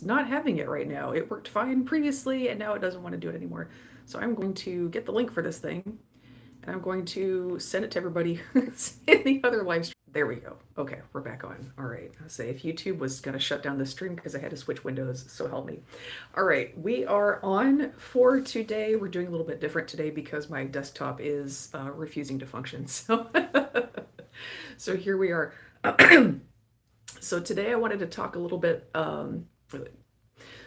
not having it right now. It worked fine previously and now it doesn't want to do it anymore. So I'm going to get the link for this thing and I'm going to send it to everybody who's in the other live stream. There we go. Okay, we're back on. All right. I'll say if YouTube was going to shut down the stream because I had to switch windows, so help me. All right, we are on for today. We're doing a little bit different today because my desktop is refusing to function. So here we are. So today I wanted to talk a little bit.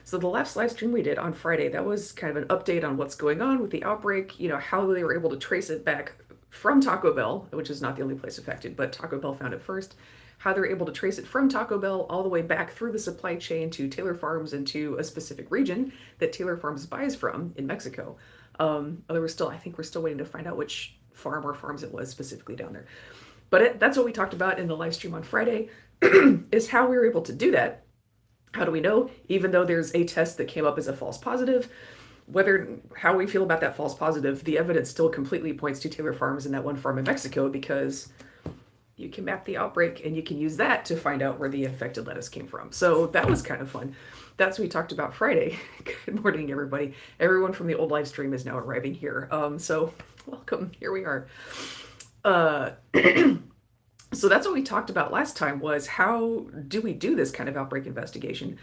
So the last live stream we did on Friday, that was kind of an update on what's going on with the outbreak, how they were able to trace it back from Taco Bell, which is not the only place affected, but Taco Bell found it first, how they're able to trace it from Taco Bell all the way back through the supply chain to Taylor Farms and to a specific region that Taylor Farms buys from in Mexico. I think we're still waiting to find out which farm or farms it was specifically down there. But that's what we talked about in the live stream on Friday, is how we were able to do that. How do we know? Even though there's a test that came up as a false positive, how we feel about that false positive, the evidence still completely points to Taylor Farms and that one farm in Mexico, because you can map the outbreak and you can use that to find out where the infected lettuce came from. So that was kind of fun. That's what we talked about Friday. Good morning, everybody. Everyone from the old live stream is now arriving here. So welcome. Here we are. So that's what we talked about last time, was how do we do this kind of outbreak investigation?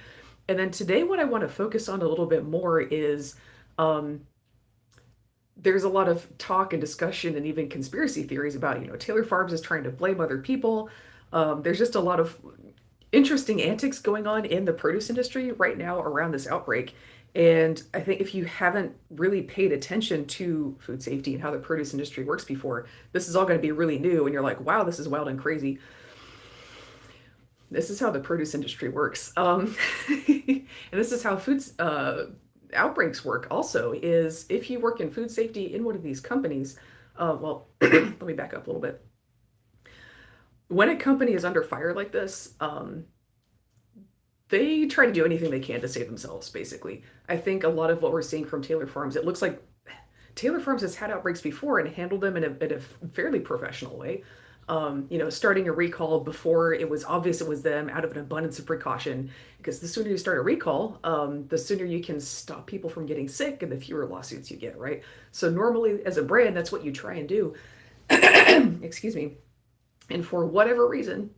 And then today what I want to focus on a little bit more is there's a lot of talk and discussion and even conspiracy theories about, Taylor Farms is trying to blame other people. There's just a lot of interesting antics going on in the produce industry right now around this outbreak. And I think if you haven't really paid attention to food safety and how the produce industry works before, this is all going to be really new. And you're like, wow, this is wild and crazy. This is how the produce industry works. And this is how food outbreaks work also, is if you work in food safety in one of these companies, let me back up a little bit. When a company is under fire like this, they try to do anything they can to save themselves, basically. I think a lot of what we're seeing from Taylor Farms, it looks like Taylor Farms has had outbreaks before and handled them in a fairly professional way. Starting a recall before it was obvious it was them, out of an abundance of precaution, because the sooner you start a recall, the sooner you can stop people from getting sick and the fewer lawsuits you get, right? So normally as a brand, that's what you try and do. Excuse me. And for whatever reason,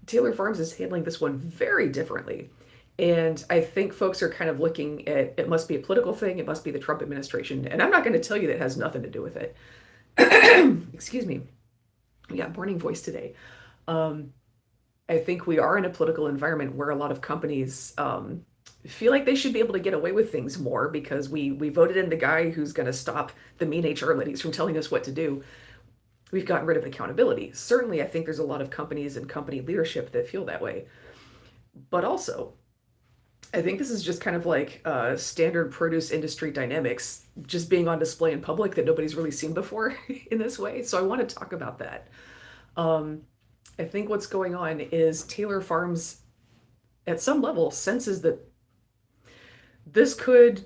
Taylor Farms is handling this one very differently. And I think folks are kind of looking at, it must be a political thing, it must be the Trump administration. And I'm not going to tell you that has nothing to do with it. Excuse me. We got morning voice today. I think we are in a political environment where a lot of companies feel like they should be able to get away with things more because we voted in the guy who's going to stop the mean HR ladies from telling us what to do. We've gotten rid of accountability. Certainly, I think there's a lot of companies and company leadership that feel that way. But also, I think this is just kind of like standard produce industry dynamics just being on display in public that nobody's really seen before in this way. So I want to talk about that. I think what's going on is Taylor Farms, at some level, senses that this could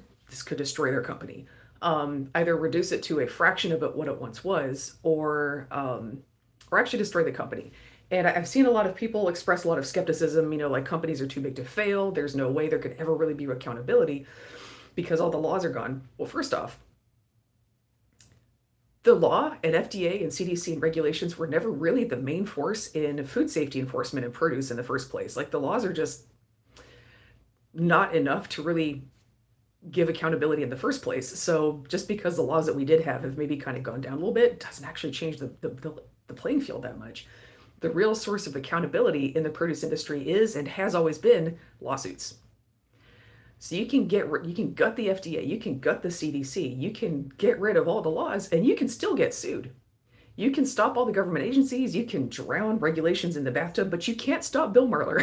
destroy their company. Either reduce it to a fraction of what it once was, or actually destroy the company. And I've seen a lot of people express a lot of skepticism, like companies are too big to fail. There's no way there could ever really be accountability because all the laws are gone. Well, first off, the law and FDA and CDC and regulations were never really the main force in food safety enforcement and produce in the first place. Like, the laws are just not enough to really give accountability in the first place. So just because the laws that we did have maybe kind of gone down a little bit doesn't actually change the playing field that much. The real source of accountability in the produce industry is and has always been lawsuits. So you can gut the FDA, you can gut the CDC, you can get rid of all the laws, and you can still get sued. You can stop all the government agencies, you can drown regulations in the bathtub, but you can't stop Bill Marler.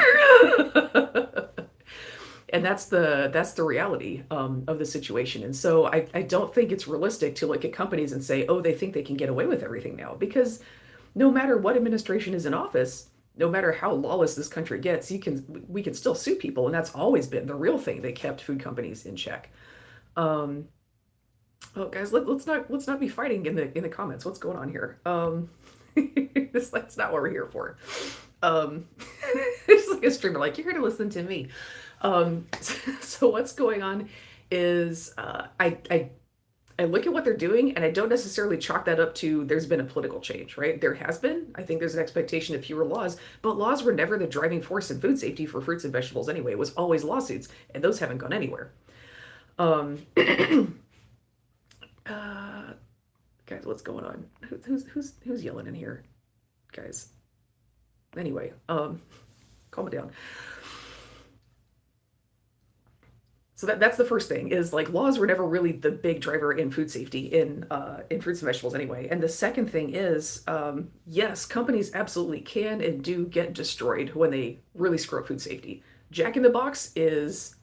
And that's the reality of the situation. And so I don't think it's realistic to look at companies and say, oh, they think they can get away with everything now. Because no matter what administration is in office, no matter how lawless this country gets, we can still sue people. And that's always been the real thing that kept food companies in check. Oh, guys, let's not be fighting in the comments. What's going on here? That's not what we're here for. It's like a streamer, like, you're here to listen to me. So what's going on is I look at what they're doing and I don't necessarily chalk that up to there's been a political change, right? There has been. I think there's an expectation of fewer laws, but laws were never the driving force in food safety for fruits and vegetables anyway. It was always lawsuits, and those haven't gone anywhere. Um, uh, guys, what's going on? Who's yelling in here, guys? Anyway, calm it down. So that's the first thing is like laws were never really the big driver in food safety in fruits and vegetables anyway. And the second thing is yes, companies absolutely can and do get destroyed when they really screw up food safety. Jack in the Box is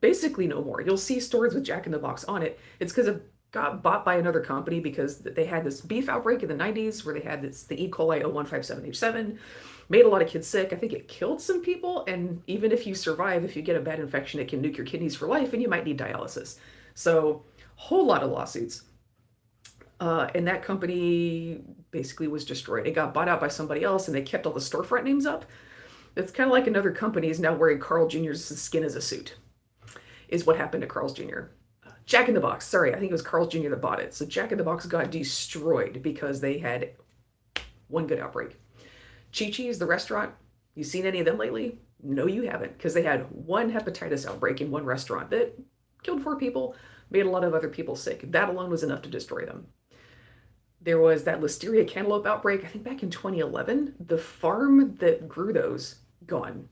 basically no more. You'll see stores with Jack in the Box on it. It's because it got bought by another company because they had this beef outbreak in the 90s where they had the E. coli 0157H7, made a lot of kids sick. I think it killed some people. And even if you survive, if you get a bad infection, it can nuke your kidneys for life and you might need dialysis. So, whole lot of lawsuits. And that company basically was destroyed. It got bought out by somebody else and they kept all the storefront names up. It's kind of like another company is now wearing Carl Jr.'s skin as a suit, is what happened to Carl's Jr. Jack in the Box, sorry, I think it was Carl's Jr. that bought it. So Jack in the Box got destroyed because they had one good outbreak. Chi-Chi's, the restaurant, you seen any of them lately? No, you haven't, because they had one hepatitis outbreak in one restaurant that killed 4 people, made a lot of other people sick. That alone was enough to destroy them. There was that Listeria cantaloupe outbreak, I think back in 2011. The farm that grew those, gone.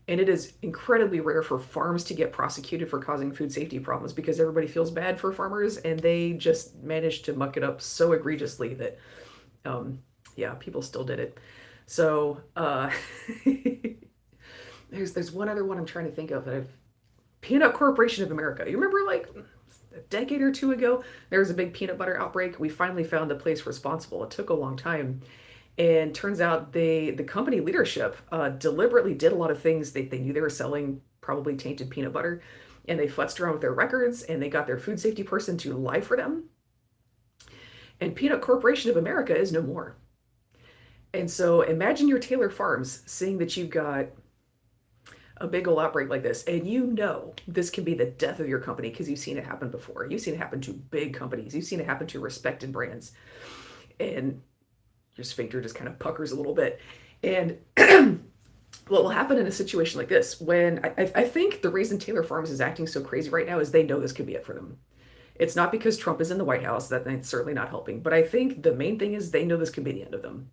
And it is incredibly rare for farms to get prosecuted for causing food safety problems because everybody feels bad for farmers and they just managed to muck it up so egregiously that, yeah, people still did it. So there's one other one I'm trying to think of that I've Peanut Corporation of America. You remember like a decade or two ago, there was a big peanut butter outbreak. We finally found the place responsible. It took a long time. And turns out the company leadership deliberately did a lot of things. They knew they were selling probably tainted peanut butter, and they futzed around with their records, and they got their food safety person to lie for them. And Peanut Corporation of America is no more. And so imagine your Taylor Farms seeing that you've got a big old outbreak like this, and you know this can be the death of your company because you've seen it happen before. You've seen it happen to big companies. You've seen it happen to respected brands. And your sphincter just kind of puckers a little bit. And what will happen in a situation like this, when I think the reason Taylor Farms is acting so crazy right now is they know this could be it for them. It's not because Trump is in the White House, that's certainly not helping. But I think the main thing is they know this could be the end of them.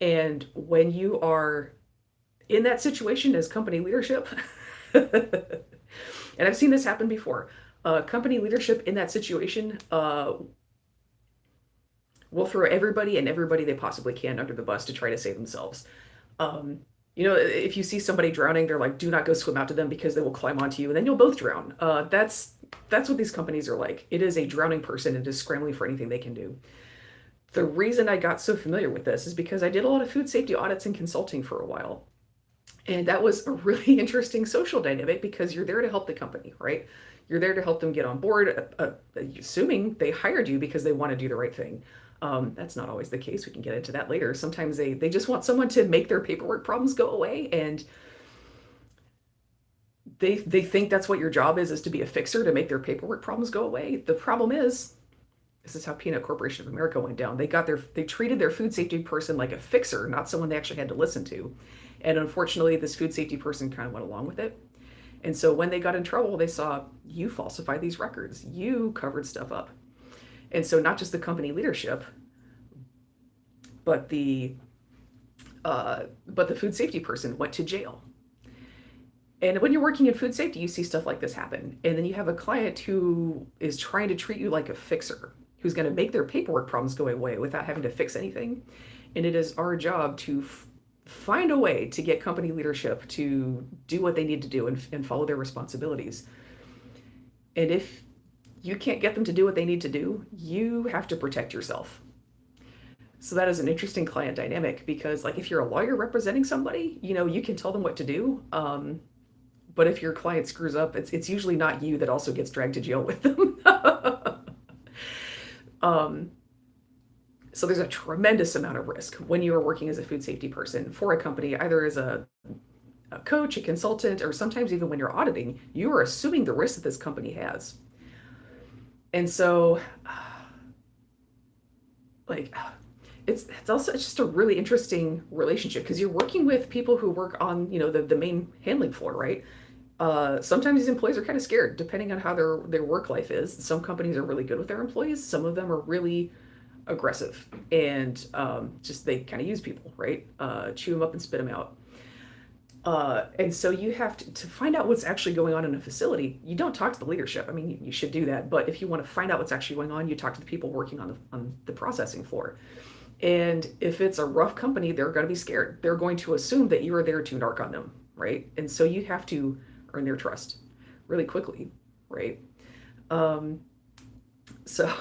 And when you are in that situation as company leadership, and I've seen this happen before, company leadership in that situation will throw everybody and everybody they possibly can under the bus to try to save themselves. If you see somebody drowning, they're like, do not go swim out to them because they will climb onto you and then you'll both drown. That's what these companies are like. It is a drowning person and is scrambling for anything they can do. The reason I got so familiar with this is because I did a lot of food safety audits and consulting for a while. And that was a really interesting social dynamic because you're there to help the company, right? You're there to help them get on board, assuming they hired you because they want to do the right thing. That's not always the case. We can get into that later. Sometimes they just want someone to make their paperwork problems go away, and they think that's what your job is to be a fixer, to make their paperwork problems go away. The problem is, this is how Peanut Corporation of America went down. They treated their food safety person like a fixer, not someone they actually had to listen to. And unfortunately, this food safety person kind of went along with it. And so when they got in trouble, they saw, you falsified these records. You covered stuff up. And so not just the company leadership, but the food safety person went to jail. And when you're working in food safety, you see stuff like this happen. And then you have a client who is trying to treat you like a fixer, who's going to make their paperwork problems go away without having to fix anything. And it is our job to find a way to get company leadership to do what they need to do and follow their responsibilities. And if you can't get them to do what they need to do, you have to protect yourself. So that is an interesting client dynamic because, like, if you're a lawyer representing somebody, you can tell them what to do. But if your client screws up, it's usually not you that also gets dragged to jail with them. So there's a tremendous amount of risk when you are working as a food safety person for a company, either as a a coach, a consultant, or sometimes even when you're auditing, you are assuming the risk that this company has. And so, like, it's also just a really interesting relationship because you're working with people who work on, the main handling floor, right? Sometimes these employees are kind of scared, depending on how their work life is. Some companies are really good with their employees. Some of them are really aggressive and just they kind of use people, right? Chew them up and spit them out. And so you have to find out what's actually going on in a facility. You don't talk to the leadership. I mean, you should do that, but if you want to find out what's actually going on, you talk to the people working on the processing floor. And if it's a rough company, they're going to be scared. They're going to assume that you are there to narc on them, right? And so you have to earn their trust really quickly, right? Um, so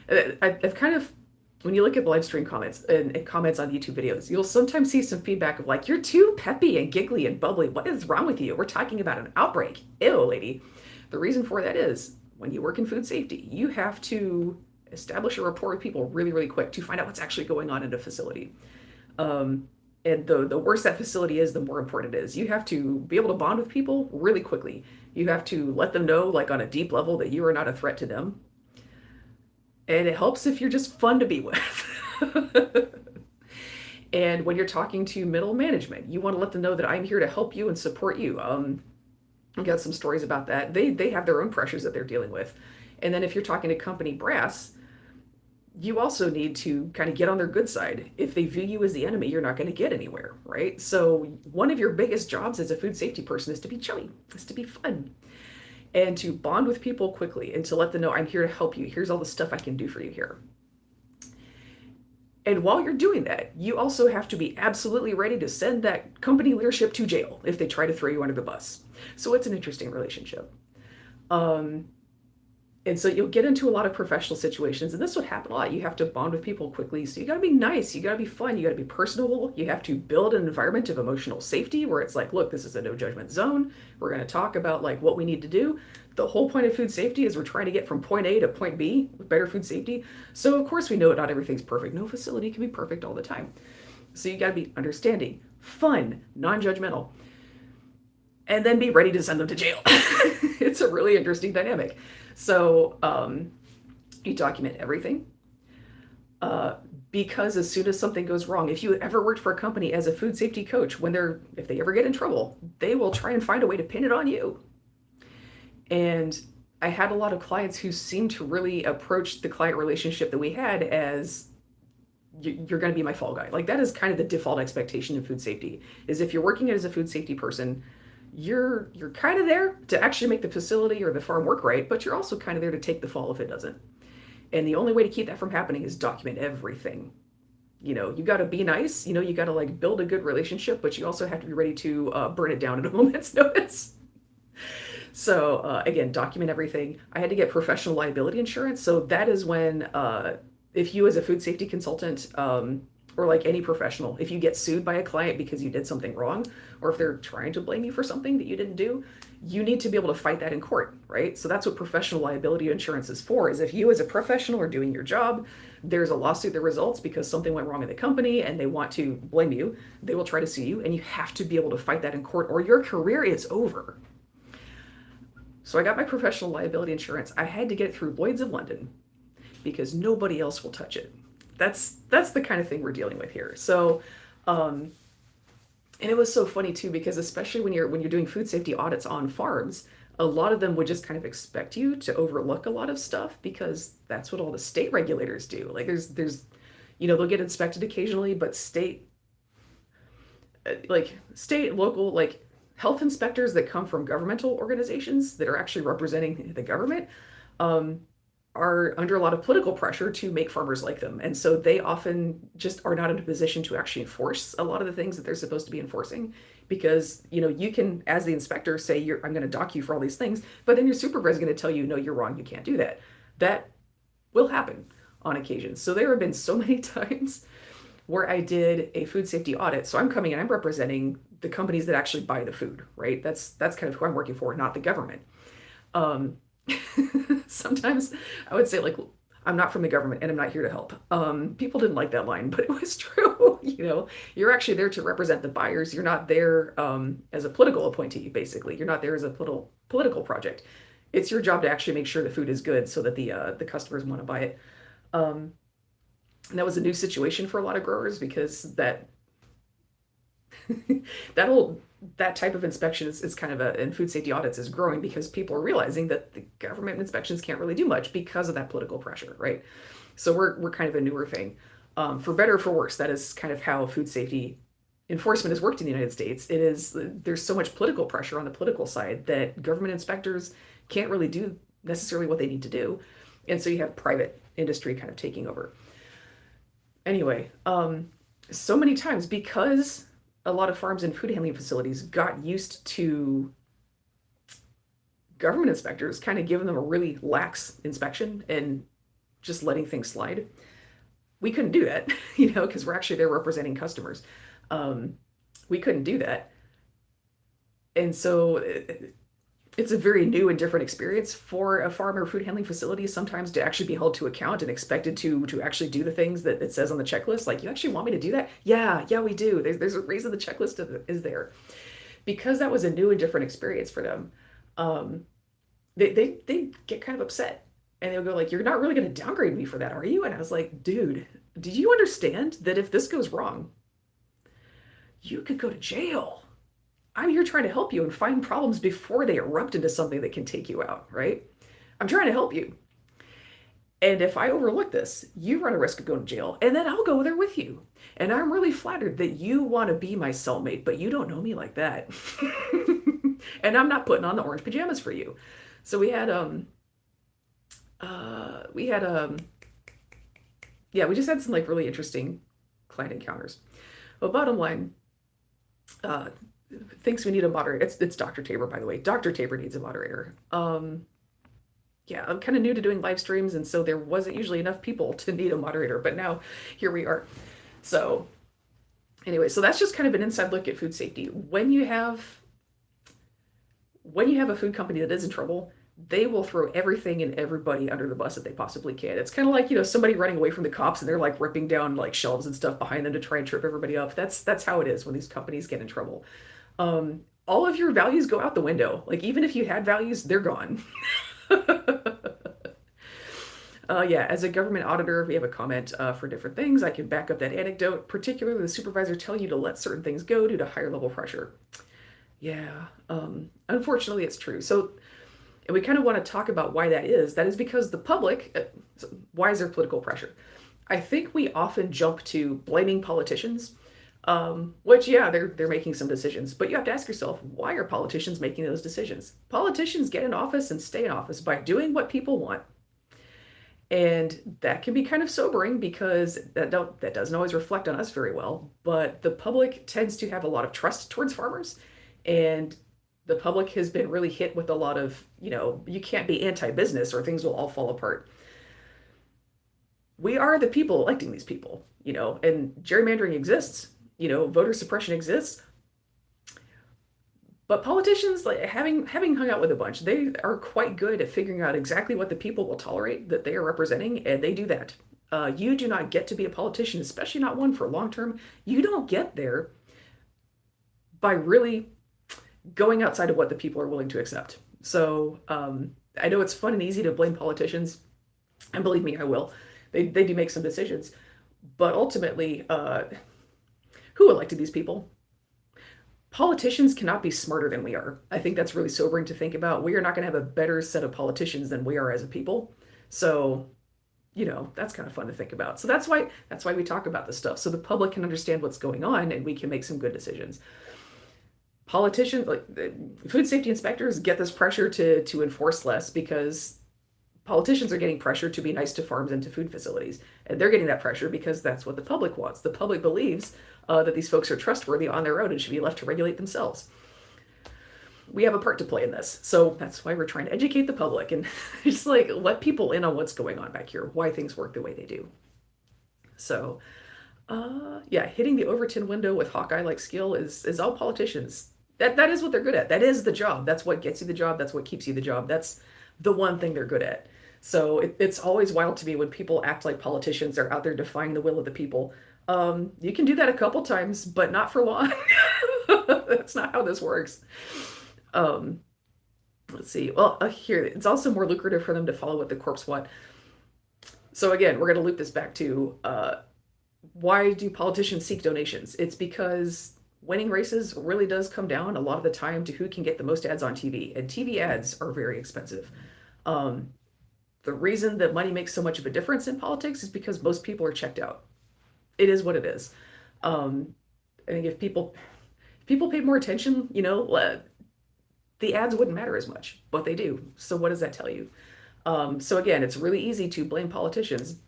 I've kind of, when you look at live stream comments and comments on YouTube videos, you'll sometimes see some feedback of like, you're too peppy and giggly and bubbly. What is wrong with you? We're talking about an outbreak. Ew, lady. The reason for that is when you work in food safety, you have to establish a rapport with people really, really quick to find out what's actually going on in a facility. And the worse that facility is, the more important it is. You have to be able to bond with people really quickly. You have to let them know, like on a deep level, that you are not a threat to them. And it helps if you're just fun to be with. And when you're talking to middle management, you want to let them know that I'm here to help you and support you. I got some stories about that. They have their own pressures that they're dealing with. And then if you're talking to company brass, you also need to kind of get on their good side. If they view you as the enemy, you're not going to get anywhere, right? So one of your biggest jobs as a food safety person is to be chummy, is to be fun, and to bond with people quickly and to let them know I'm here to help you. Here's all the stuff I can do for you here. And while you're doing that, you also have to be absolutely ready to send that company leadership to jail if they try to throw you under the bus. So it's an interesting relationship. Um, and so you'll get into a lot of professional situations, and this would happen a lot. You have to bond with people quickly. So you got to be nice. You got to be fun. You got to be personable. You have to build an environment of emotional safety where it's like, look, this is a no judgment zone. We're going to talk about like what we need to do. The whole point of food safety is we're trying to get from point A to point B with better food safety. So of course we know not everything's perfect. No facility can be perfect all the time. So you got to be understanding, fun, non-judgmental, and then be ready to send them to jail. It's a really interesting dynamic. So you document everything because as soon as something goes wrong, if you ever worked for a company as a food safety coach, if they ever get in trouble, they will try and find a way to pin it on you. And I had a lot of clients who seemed to really approach the client relationship that we had as you're going to be my fall guy. Like that is kind of the default expectation in food safety is if you're working as a food safety person, you're kind of there to actually make the facility or the farm work right, but you're also kind of there to take the fall if it doesn't. And the only way to keep that from happening is document everything. You got to be nice, you got to like build a good relationship, but you also have to be ready to burn it down at a moment's notice. So again, document everything. I had to get professional liability insurance. So that is when, if you as a food safety consultant, or like any professional, if you get sued by a client because you did something wrong, or if they're trying to blame you for something that you didn't do, you need to be able to fight that in court, right? So that's what professional liability insurance is for, is if you as a professional are doing your job, there's a lawsuit that results because something went wrong in the company and they want to blame you, they will try to sue you and you have to be able to fight that in court or your career is over. So I got my professional liability insurance. I had to get it through Lloyd's of London because nobody else will touch it. That's the kind of thing we're dealing with here. So, and it was so funny too because especially when you're doing food safety audits on farms, a lot of them would just kind of expect you to overlook a lot of stuff because that's what all the state regulators do. Like there's they'll get inspected occasionally, but state, local, like health inspectors that come from governmental organizations that are actually representing the government, are under a lot of political pressure to make farmers like them. And so they often just are not in a position to actually enforce a lot of the things that they're supposed to be enforcing because, you can, as the inspector, say, I'm going to dock you for all these things, but then your supervisor is going to tell you, no, you're wrong, you can't do that. That will happen on occasion. So there have been so many times where I did a food safety audit. So I'm coming and I'm representing the companies that actually buy the food, right? That's kind of who I'm working for, not the government. Sometimes I would say, like, I'm not from the government and I'm not here to help. People didn't like that line, but it was true. You're actually there to represent the buyers. You're not there as a political appointee, basically. You're not there as a political project. It's your job to actually make sure the food is good so that the customers want to buy it. Um, and that was a new situation for a lot of growers because that whole that type of inspection is kind of in food safety audits is growing because people are realizing that the government inspections can't really do much because of that political pressure, right? So we're kind of a newer thing. For better or for worse, that is kind of how food safety enforcement has worked in the United States. There's so much political pressure on the political side that government inspectors can't really do necessarily what they need to do. And so you have private industry kind of taking over. Anyway, so many times because a lot of farms and food handling facilities got used to government inspectors kind of giving them a really lax inspection and just letting things slide. We couldn't do that, because we're actually there representing customers. We couldn't do that. And so it's a very new and different experience for a farm or food handling facility sometimes to actually be held to account and expected to actually do the things that it says on the checklist. Like, you actually want me to do that? Yeah, we do. There's a reason the checklist is there. Because that was a new and different experience for them. They get kind of upset and they'll go like, you're not really going to downgrade me for that, are you? And I was like, dude, did you understand that if this goes wrong, you could go to jail? I'm here trying to help you and find problems before they erupt into something that can take you out, right? I'm trying to help you. And if I overlook this, you run a risk of going to jail, and then I'll go there with you. And I'm really flattered that you want to be my cellmate, but you don't know me like that. And I'm not putting on the orange pajamas for you. So we just had some like really interesting client encounters. But bottom line, thinks we need a moderator. It's Dr. Tabor, by the way. Dr. Tabor needs a moderator. Yeah, I'm kind of new to doing live streams, and so there wasn't usually enough people to need a moderator, but now here we are. So anyway, so that's just kind of an inside look at food safety. When you have a food company that is in trouble, they will throw everything and everybody under the bus that they possibly can. It's kind of like, somebody running away from the cops and they're like ripping down like shelves and stuff behind them to try and trip everybody up. That's how it is when these companies get in trouble. All of your values go out the window. Like, even if you had values, they're gone. Yeah, as a government auditor, we have a comment for different things. I can back up that anecdote, particularly the supervisor telling you to let certain things go due to higher level pressure. Yeah, unfortunately, it's true. So, and we kind of want to talk about why that is. That is because the public, why is there political pressure? I think we often jump to blaming politicians, which, yeah, they're making some decisions. But you have to ask yourself, why are politicians making those decisions? Politicians get in office and stay in office by doing what people want. And that can be kind of sobering because that doesn't always reflect on us very well. But the public tends to have a lot of trust towards farmers. And the public has been really hit with a lot of, you can't be anti-business or things will all fall apart. We are the people electing these people, and gerrymandering exists, voter suppression exists. But politicians, like having hung out with a bunch, they are quite good at figuring out exactly what the people will tolerate that they are representing, and they do that. You do not get to be a politician, especially not one for long term. You don't get there by really going outside of what the people are willing to accept. So I know it's fun and easy to blame politicians, and believe me, I will. They do make some decisions, but ultimately, who elected these people? Politicians cannot be smarter than we are. I think that's really sobering to think about. We are not going to have a better set of politicians than we are as a people. So, that's kind of fun to think about. So that's why we talk about this stuff, so the public can understand what's going on and we can make some good decisions. Politicians, like food safety inspectors, get this pressure to enforce less because politicians are getting pressure to be nice to farms and to food facilities. And they're getting that pressure because that's what the public wants. The public believes that these folks are trustworthy on their own and should be left to regulate themselves. We have a part to play in this. So that's why we're trying to educate the public and just like let people in on what's going on back here, why things work the way they do. So yeah, hitting the Overton window with Hawkeye-like skill is all politicians. That is what they're good at. That is the job. That's what gets you the job. That's what keeps you the job. That's the one thing they're good at. So it's always wild to me when people act like politicians are out there defying the will of the people. You can do that a couple times, but not for long. That's not how this works. Um, let's see. Well, here, it's also more lucrative for them to follow what the corpse want. So again, we're going to loop this back to why do politicians seek donations? It's because winning races really does come down a lot of the time to who can get the most ads on TV, and TV ads are very expensive. Um, the reason that money makes so much of a difference in politics is because most people are checked out. It is what it is. Um, I think if people paid more attention, the ads wouldn't matter as much, but they do. So what does that tell you? So again, it's really easy to blame politicians,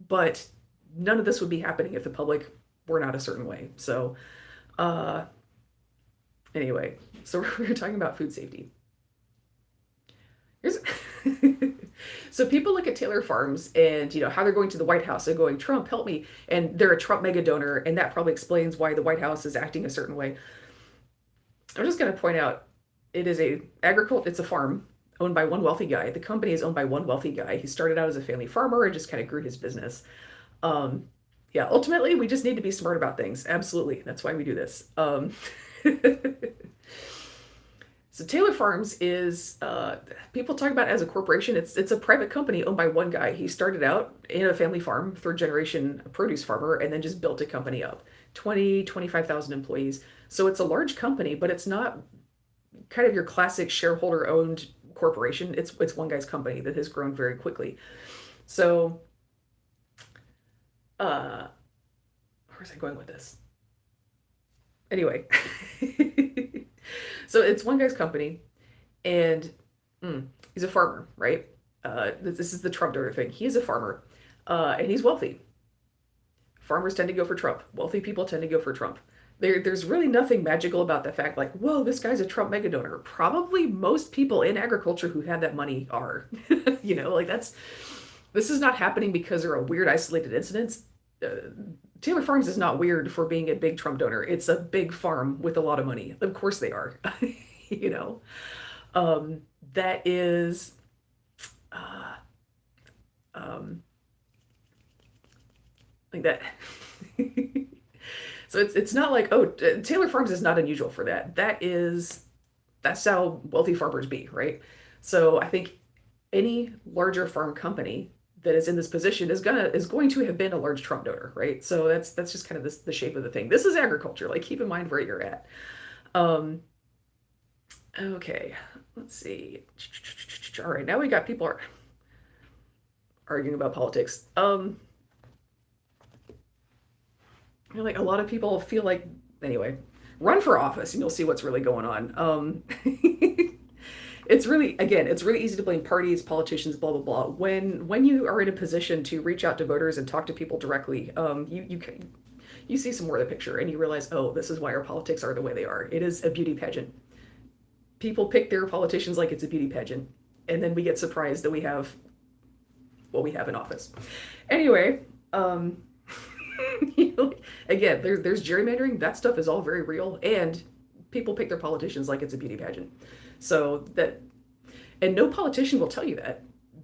but none of this would be happening if the public were not a certain way. So uh, anyway, so we're talking about food safety. Here's so people look at Taylor Farms and how they're going to the White House and going, Trump, help me. And they're a Trump mega donor, and that probably explains why the White House is acting a certain way. I'm just going to point out it's a farm owned by one wealthy guy. The company is owned by one wealthy guy. He started out as a family farmer and just kind of grew his business. Um, yeah, ultimately, we just need to be smart about things. Absolutely. That's why we do this. So Taylor Farms is people talk about it as a corporation. It's a private company owned by one guy. He started out in a family farm, third generation produce farmer, and then just built a company up. 25,000 employees. So it's a large company, but it's not kind of your classic shareholder owned corporation. It's one guy's company that has grown very quickly. So uh where's I going with this? Anyway, so it's one guy's company, and he's a farmer, right? This is the Trump donor thing. He is a farmer, and he's wealthy. Farmers tend to go for Trump. Wealthy people tend to go for Trump. There's really nothing magical about the fact, like, whoa, this guy's a Trump mega donor. Probably most people in agriculture who have that money are. Like this is not happening because there are weird isolated incidents. Uh, Taylor Farms is not weird for being a big Trump donor. It's a big farm with a lot of money. Of course they are. you know, that is, uh, um, like that. So it's not like, oh, Taylor Farms is not unusual for that. That's how wealthy farmers be, right? So I think any larger farm company that is in this position is going to have been a large Trump donor, right? So that's just kind of the shape of the thing. This is agriculture. Like, keep in mind where you're at. Um, okay, let's see. All right, now we got people arguing about politics. Like, a lot of people feel like, anyway, run for office and you'll see what's really going on. It's really easy to blame parties, politicians, blah blah blah. When you are in a position to reach out to voters and talk to people directly, you see some more of the picture and you realize, oh, this is why our politics are the way they are. It is a beauty pageant. People pick their politicians like it's a beauty pageant, and then we get surprised that we have what we have in office. Anyway, again, there's gerrymandering. That stuff is all very real, and people pick their politicians like it's a beauty pageant. So that, and no politician will tell you that,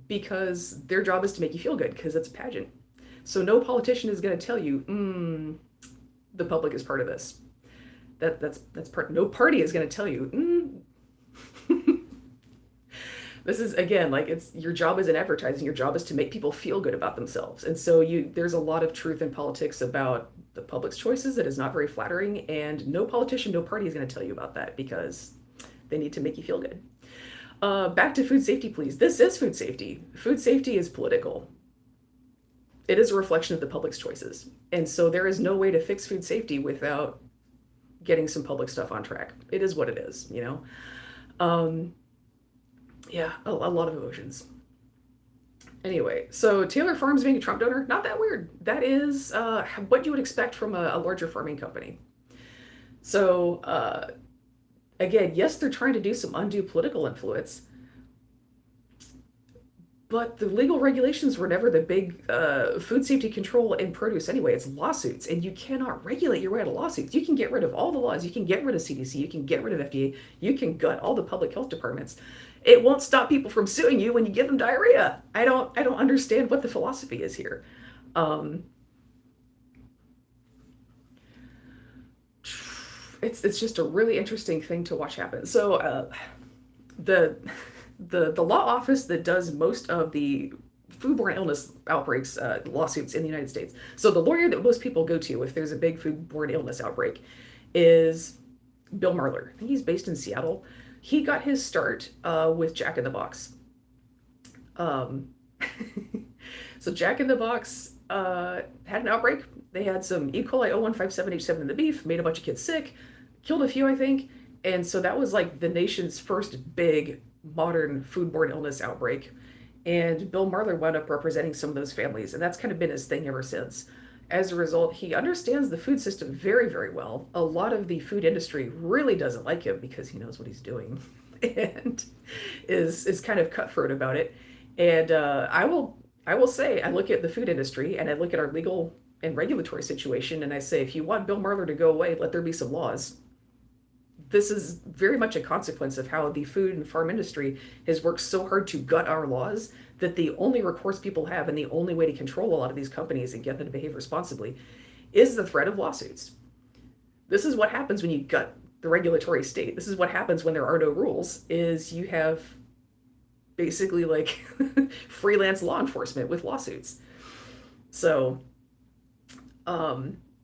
because their job is to make you feel good because it's a pageant. So no politician is going to tell you, the public is part of this. That's part. No party is going to tell you, this is, again, like, it's your job as an advertising. Your job is to make people feel good about themselves, and so there's a lot of truth in politics about the public's choices that is not very flattering, and no politician, no party is going to tell you about that because they need to make you feel good. Back to food safety, please. This is food safety. Food safety is political. It is a reflection of the public's choices, and so there is no way to fix food safety without getting some public stuff on track. It is what it is. Um, yeah, a lot of emotions. Anyway, so Taylor Farms being a Trump donor, not that weird. That is what you would expect from a larger farming company. So, again, yes, they're trying to do some undue political influence, But the legal regulations were never the big food safety control in produce anyway. It's lawsuits, and you cannot regulate your way out of lawsuits. You can get rid of all the laws. You can get rid of CDC. You can get rid of FDA. You can gut all the public health departments. It won't stop people from suing you when you give them diarrhea. I don't understand what the philosophy is here. Um, it's just a really interesting thing to watch happen. So the the law office that does most of the foodborne illness outbreaks lawsuits in the United States. So the lawyer that most people go to if there's a big foodborne illness outbreak is Bill Marler. I think he's based in Seattle. He got his start with Jack in the Box. Um, so Jack in the Box had an outbreak. They had some E. coli 0157H7 in the beef, made a bunch of kids sick, killed a few, I think. And so that was like the nation's first big modern foodborne illness outbreak. And Bill Marler wound up representing some of those families, and that's kind of been his thing ever since. As a result, he understands the food system very, very well. A lot of the food industry really doesn't like him because he knows what he's doing and is kind of cutthroat about it. And I will say I look at the food industry and I look at our legal and regulatory situation and I say if you want Bill Marler to go away, let there be some laws. This is very much a consequence of how the food and farm industry has worked so hard to gut our laws that the only recourse people have and the only way to control a lot of these companies and get them to behave responsibly is the threat of lawsuits. This is what happens when you gut the regulatory state. This is what happens when there are no rules is you have basically like freelance law enforcement with lawsuits. So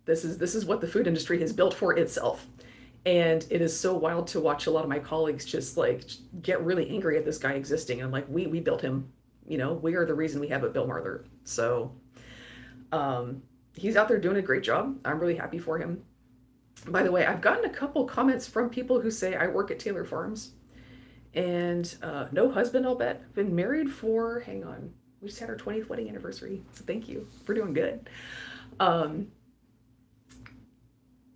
this is what the food industry has built for itself. And it is so wild to watch a lot of my colleagues just like get really angry at this guy existing. And I'm like, we built him, we are the reason we have a Bill Marler. So he's out there doing a great job. I'm really happy for him. By the way, I've gotten a couple comments from people who say I work at Taylor Farms and no husband, I'll bet. Been married for, hang on, we just had our 20th wedding anniversary. So thank you for doing good. Um,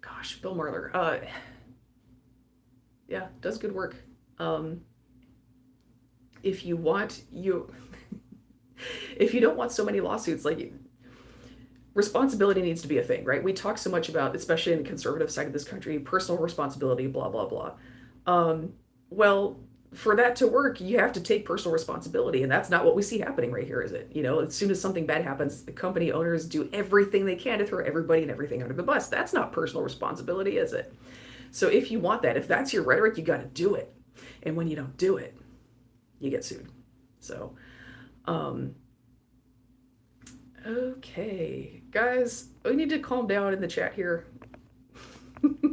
Gosh, Bill Marler. Yeah, does good work. Um, if you want you if you don't want so many lawsuits, like responsibility needs to be a thing, right? We talk so much about, especially in the conservative side of this country, personal responsibility, blah blah blah. Um, well, for that to work, you have to take personal responsibility, and that's not what we see happening right here, is it? As soon as something bad happens, the company owners do everything they can to throw everybody and everything under the bus. That's not personal responsibility, is it? So if you want that, if that's your rhetoric, you got to do it. And when you don't do it, you get sued. So, um, okay, guys, we need to calm down in the chat here.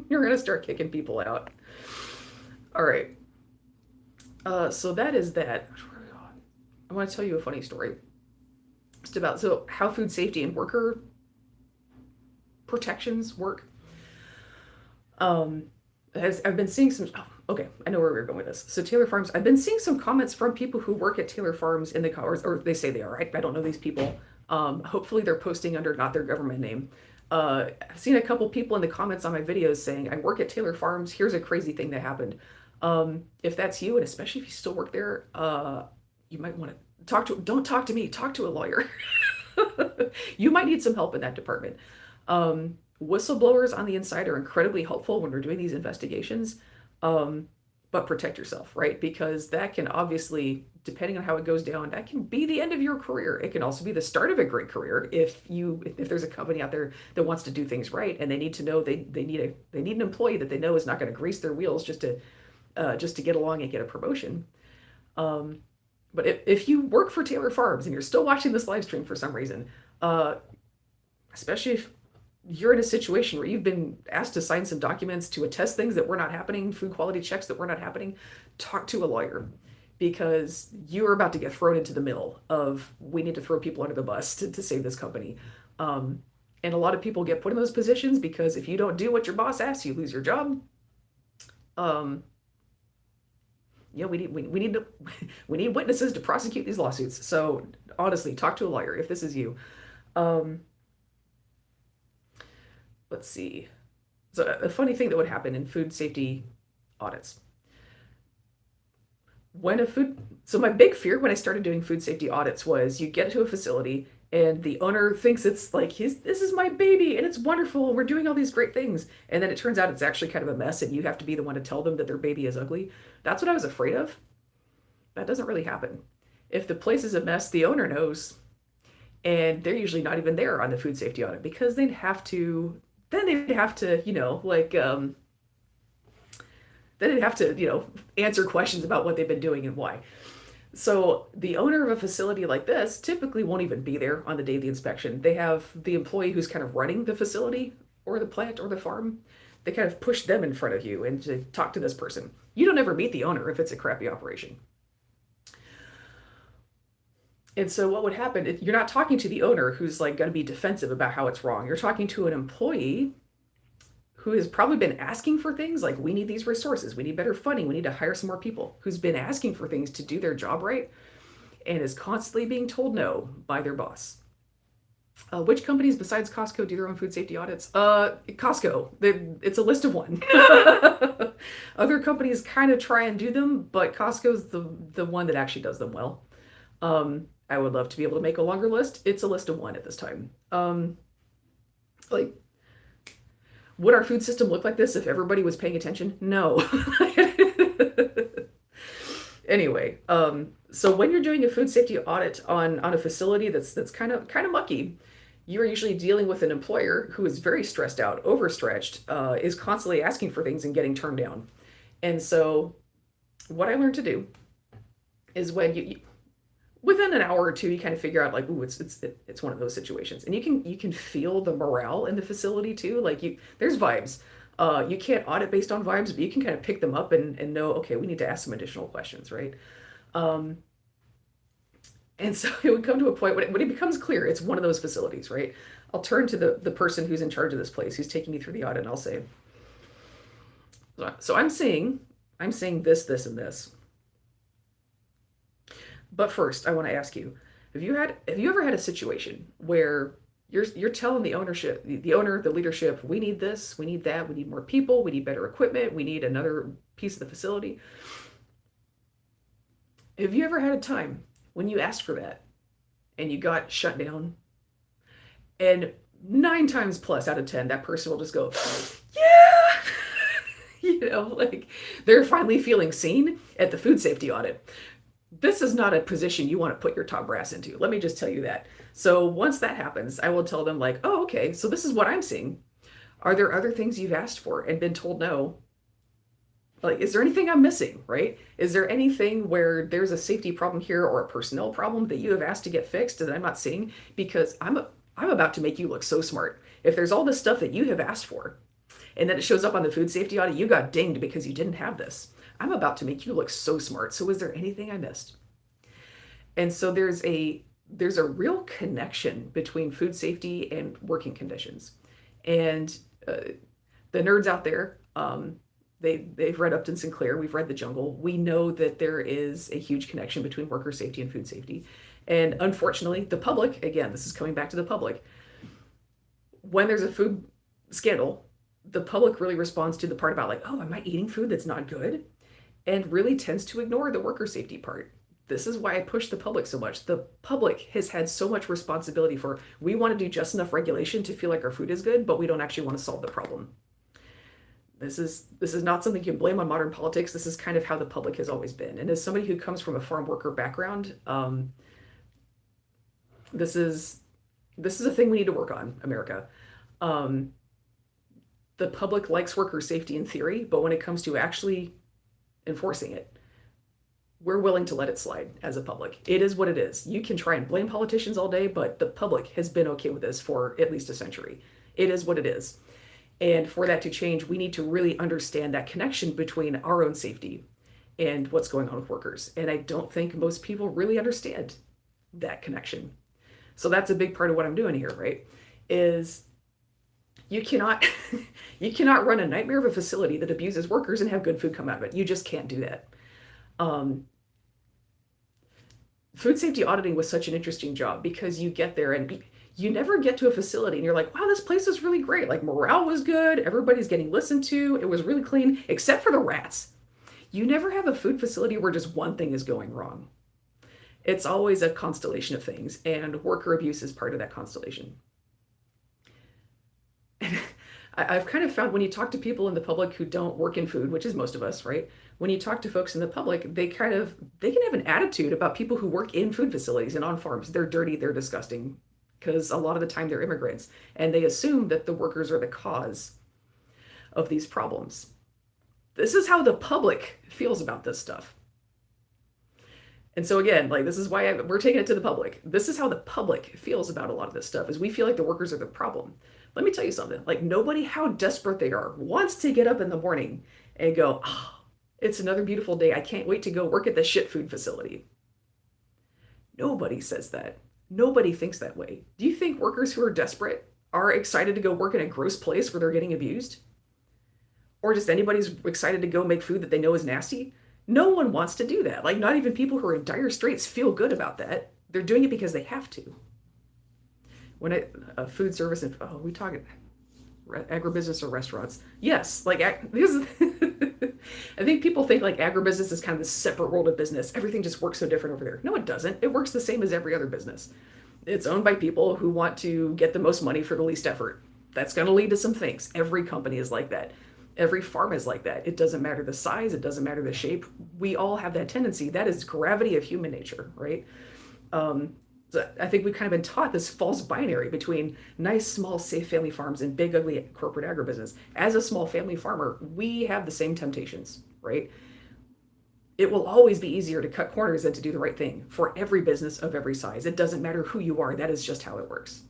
You're gonna start kicking people out. All right. So that is that. I want to tell you a funny story. Just about how food safety and worker protections work. As I've been seeing some. Oh, okay, I know where we're going with this. So Taylor Farms. I've been seeing some comments from people who work at Taylor Farms in the cars, or they say they are. I don't know these people. Hopefully they're posting under not their government name. I've seen a couple people in the comments on my videos saying, "I work at Taylor Farms. Here's a crazy thing that happened." If that's you, and especially if you still work there, you might want to talk to. Don't talk to me. Talk to a lawyer. You might need some help in that department. Whistleblowers on the inside are incredibly helpful when we're doing these investigations. But protect yourself, right? Because that can obviously, depending on how it goes down, that can be the end of your career. It can also be the start of a great career if there's a company out there that wants to do things right and they need to know they need an employee that they know is not going to grease their wheels just to get along and get a promotion. But if you work for Taylor Farms and you're still watching this live stream for some reason, especially if you're in a situation where you've been asked to sign some documents to attest things that were not happening, food quality checks that were not happening, talk to a lawyer because you are about to get thrown into the middle of we need to throw people under the bus to save this company. And a lot of people get put in those positions because if you don't do what your boss asks, you lose your job. We need we need witnesses to prosecute these lawsuits. So honestly, talk to a lawyer if this is you. Let's see. So a funny thing that would happen in food safety audits. when a food so my big fear when I started doing food safety audits was you get to a facility and the owner thinks it's like his this is my baby and it's wonderful and we're doing all these great things, and then it turns out it's actually kind of a mess and you have to be the one to tell them that their baby is ugly. That's what I was afraid of. That doesn't really happen. If the place is a mess, the owner knows, and they're usually not even there on the food safety audit because they'd have to, then they'd have to, answer questions about what they've been doing and why. So the owner of a facility like this typically won't even be there on the day of the inspection. They have the employee who's kind of running the facility or the plant or the farm. They kind of push them in front of you and to talk to this person. You don't ever meet the owner if it's a crappy operation. And so what would happen, you're not talking to the owner who's like going to be defensive about how it's wrong. You're talking to an employee who has probably been asking for things like, we need these resources, we need better funding, we need to hire some more people, who's been asking for things to do their job right and is constantly being told no by their boss. Which companies besides Costco do their own food safety audits? Costco. It's a list of one. Other companies kind of try and do them, but Costco's the one that actually does them well. I would love to be able to make a longer list. It's a list of one at this time. Like, would our food system look like this if everybody was paying attention? No. Anyway, so when you're doing a food safety audit on a facility that's kind of mucky, you're usually dealing with an employer who is very stressed out, overstretched, is constantly asking for things and getting turned down. And so what I learned to do is when you within an hour or two, you kind of figure out like, ooh, it's one of those situations, and you can feel the morale in the facility too. Like there's vibes. You can't audit based on vibes, but you can kind of pick them up and know, okay, we need to ask some additional questions, right? And so it would come to a point when it becomes clear it's one of those facilities, right? I'll turn to the person who's in charge of this place, who's taking me through the audit, and I'll say, so I'm seeing this, this, and this. But first, I want to ask you, have you ever had a situation where you're telling the ownership, the owner, the leadership, we need this, we need that, we need more people, we need better equipment, we need another piece of the facility. Have you ever had a time when you asked for that and you got shut down? And 9 times plus out of 10, that person will just go, yeah, like they're finally feeling seen at the food safety audit. This is not a position you want to put your top brass into. Let me just tell you that. So once that happens, I will tell them like, oh, okay, so this is what I'm seeing. Are there other things you've asked for and been told no? Like, is there anything I'm missing, right? Is there anything where there's a safety problem here or a personnel problem that you have asked to get fixed that I'm not seeing? Because I'm about to make you look so smart. If there's all this stuff that you have asked for, and then it shows up on the food safety audit, you got dinged because you didn't have this. I'm about to make you look so smart. So is there anything I missed? And so there's a real connection between food safety and working conditions. And the nerds out there, they've read Upton Sinclair, we've read The Jungle. We know that there is a huge connection between worker safety and food safety. And unfortunately, the public, again, this is coming back to the public, when there's a food scandal, the public really responds to the part about like, oh, am I eating food that's not good? And really tends to ignore the worker safety part. This is why I push the public so much. The public has had so much responsibility for, we want to do just enough regulation to feel like our food is good, but we don't actually want to solve the problem. This is not something you can blame on modern politics. This is kind of how the public has always been. And as somebody who comes from a farm worker background, this is a thing we need to work on, America. The public likes worker safety in theory, but when it comes to actually enforcing it, we're willing to let it slide as a public. It is what it is. You can try and blame politicians all day, but the public has been okay with this for at least a century. It is what it is. And for that to change, we need to really understand that connection between our own safety and what's going on with workers. And I don't think most people really understand that connection. So that's a big part of what I'm doing here, right? Is you cannot run a nightmare of a facility that abuses workers and have good food come out of it. You just can't do that. Food safety auditing was such an interesting job because you get there and you never get to a facility and you're like, wow, this place is really great. Like morale was good. Everybody's getting listened to. It was really clean, except for the rats. You never have a food facility where just one thing is going wrong. It's always a constellation of things, and worker abuse is part of that constellation. I've kind of found when you talk to people in the public who don't work in food, which is most of us, right? When you talk to folks in the public, they can have an attitude about people who work in food facilities and on farms. They're dirty, they're disgusting, because a lot of the time they're immigrants, and they assume that the workers are the cause of these problems. This is how the public feels about this stuff. And so again, like this is why we're taking it to the public. This is how the public feels about a lot of this stuff is we feel like the workers are the problem. Let me tell you something. Like nobody, how desperate they are, wants to get up in the morning and go, oh, it's another beautiful day. I can't wait to go work at the shit food facility. Nobody says that. Nobody thinks that way. Do you think workers who are desperate are excited to go work in a gross place where they're getting abused? Or just anybody's excited to go make food that they know is nasty? No one wants to do that. Like, not even people who are in dire straits feel good about that. They're doing it because they have to. When food service and we talk agribusiness or restaurants. Yes, like because I think people think like agribusiness is kind of this separate world of business. Everything just works so different over there. No, it doesn't. It works the same as every other business. It's owned by people who want to get the most money for the least effort. That's going to lead to some things. Every company is like that. Every farm is like that. It doesn't matter the size. It doesn't matter the shape. We all have that tendency. That is gravity of human nature, right? So I think we've kind of been taught this false binary between nice, small, safe family farms and big, ugly corporate agribusiness. As a small family farmer, we have the same temptations, right? It will always be easier to cut corners than to do the right thing for every business of every size. It doesn't matter who you are. That is just how it works.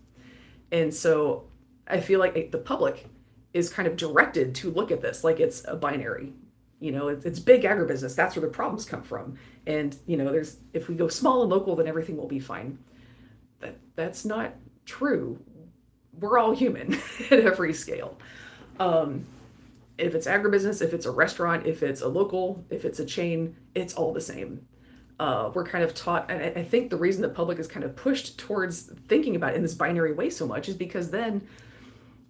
And so I feel like the public is kind of directed to look at this like it's a binary. You know, it's big agribusiness. That's where the problems come from. And, you know, if we go small and local, then everything will be fine. That's not true. We're all human at every scale. If it's agribusiness, if it's a restaurant, if it's a local, if it's a chain, it's all the same. We're kind of taught, and I think the reason the public is kind of pushed towards thinking about it in this binary way so much is because then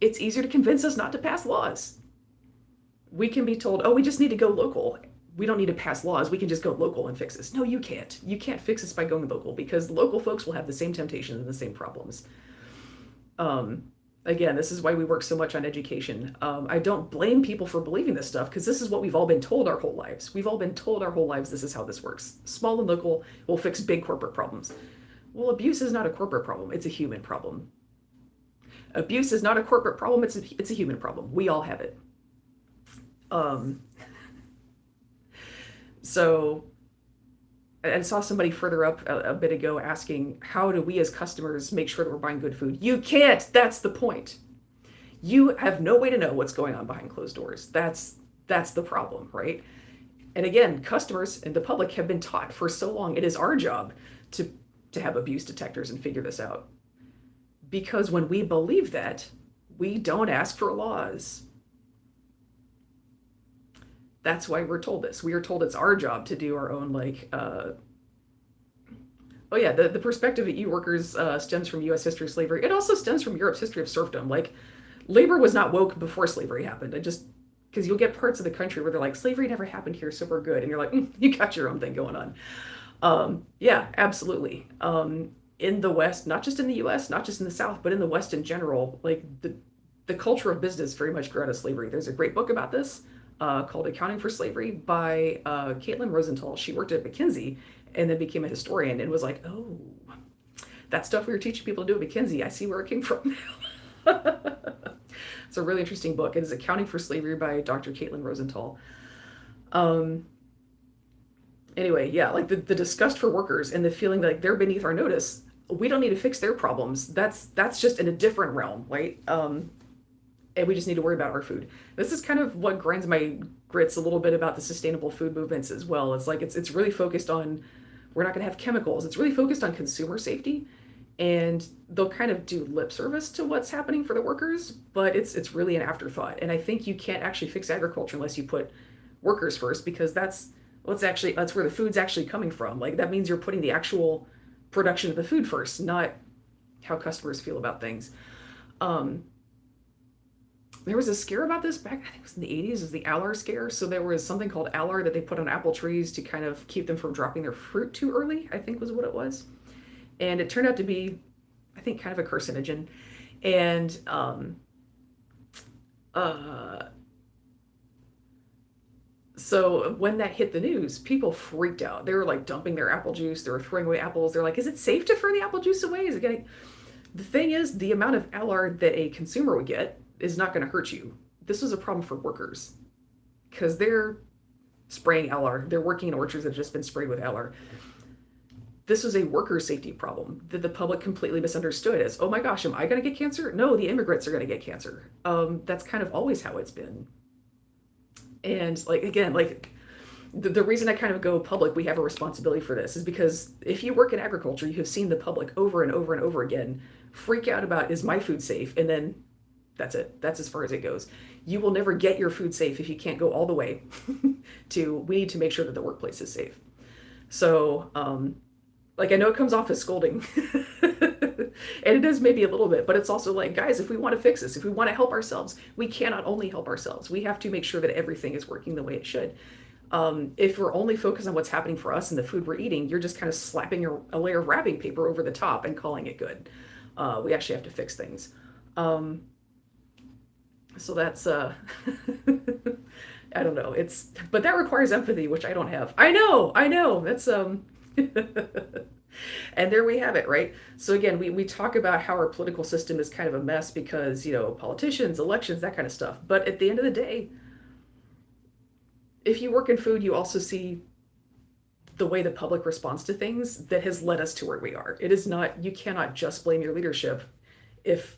it's easier to convince us not to pass laws. We can be told, oh, we just need to go local. We don't need to pass laws. We can just go local and fix this. No, you can't. You can't fix this by going local because local folks will have the same temptations and the same problems. Again, this is why we work so much on education. I don't blame people for believing this stuff because this is what we've all been told our whole lives. We've all been told our whole lives this is how this works. Small and local will fix big corporate problems. Well, abuse is not a corporate problem. It's a human problem. Abuse is not a corporate problem. It's a human problem. We all have it. So I saw somebody further up a bit ago asking, how do we as customers make sure that we're buying good food? You can't. That's the point. You have no way to know what's going on behind closed doors. That's the problem, right? And again, customers and the public have been taught for so long, it is our job to have abuse detectors and figure this out. Because when we believe that, we don't ask for laws. That's why we're told this. We are told it's our job to do our own, the perspective that you workers stems from U.S. history of slavery. It also stems from Europe's history of serfdom. Like, labor was not woke before slavery happened. Because you'll get parts of the country where they're like, slavery never happened here, so we're good. And you're like, you got your own thing going on. Yeah, absolutely. In the West, not just in the U.S., not just in the South, but in the West in general, like the culture of business very much grew out of slavery. There's a great book about this. Called Accounting for Slavery by Caitlin Rosenthal. She worked at McKinsey and then became a historian and was like, oh, that stuff we were teaching people to do at McKinsey, I see where it came from now. It's a really interesting book. It is Accounting for Slavery by Dr. Caitlin Rosenthal. Anyway, yeah, like the disgust for workers and the feeling like they're beneath our notice. We don't need to fix their problems. That's just in a different realm, right? And we just need to worry about our food. This is kind of what grinds my grits a little bit about the sustainable food movements as well. It's like it's really focused on, we're not going to have chemicals. It's really focused on consumer safety, and they'll kind of do lip service to what's happening for the workers, but it's really an afterthought. And I think you can't actually fix agriculture unless you put workers first, because that's where the food's actually coming from. Like, that means you're putting the actual production of the food first, not how customers feel about things. There was a scare about this back, I think it was in the 80s, is the Aller scare. So there was something called Aller that they put on apple trees to kind of keep them from dropping their fruit too early, I think was what it was. And it turned out to be, I think, kind of a carcinogen. And uh, so when that hit the news, people freaked out. They were like dumping their apple juice. They were throwing away apples. They're like, is it safe to throw the apple juice away? Is it getting. The thing is, the amount of Allard that a consumer would get is not going to hurt you. This was a problem for workers because they're spraying Allard. They're working in orchards that have just been sprayed with Allard. This was a worker safety problem that the public completely misunderstood as, oh my gosh, am I going to get cancer? No, the immigrants are going to get cancer. That's kind of always how it's been. And like, again, like the reason I kind of go public, we have a responsibility for this, is because if you work in agriculture, you have seen the public over and over and over again freak out about, is my food safe? And then that's it. That's as far as it goes. You will never get your food safe if you can't go all the way to, we need to make sure that the workplace is safe. So, like, I know it comes off as scolding, and it is maybe a little bit, but it's also like, guys, if we want to fix this, if we want to help ourselves, we cannot only help ourselves. We have to make sure that everything is working the way it should. If we're only focused on what's happening for us and the food we're eating, you're just kind of slapping a layer of wrapping paper over the top and calling it good. We actually have to fix things. So that's, I don't know. But that requires empathy, which I don't have. I know. That's, and there we have it, right? So again, we talk about how our political system is kind of a mess because, politicians, elections, that kind of stuff. But at the end of the day, if you work in food, you also see the way the public responds to things that has led us to where we are. It is not, you cannot just blame your leadership if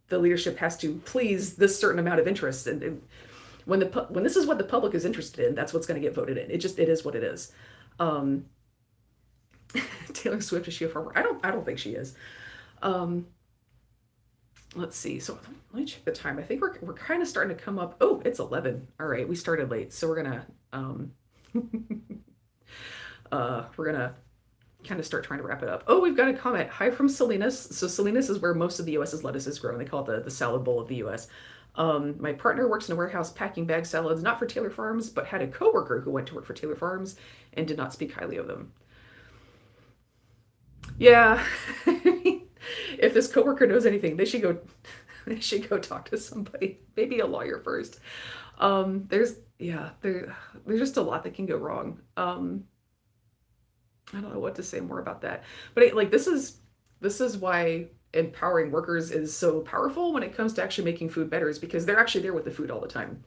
the leadership has to please this certain amount of interest. And when this is what the public is interested in, that's what's going to get voted in. It is what it is. Taylor Swift, is she a farmer? I don't think she is. Let's see. So let me check the time. I think we're kind of starting to come up. Oh, it's 11. All right, we started late, so we're gonna kind of start trying to wrap it up. Oh, we've got a comment. Hi from Salinas. So Salinas is where most of the US's lettuce is grown. They call it the salad bowl of the US. My partner works in a warehouse packing bag salads, not for Taylor Farms, but had a coworker who went to work for Taylor Farms and did not speak highly of them. Yeah. If this coworker knows anything, they should go talk to somebody, maybe a lawyer first. There's just a lot that can go wrong. I don't know what to say more about that, but like this is why empowering workers is so powerful when it comes to actually making food better, is because they're actually there with the food all the time.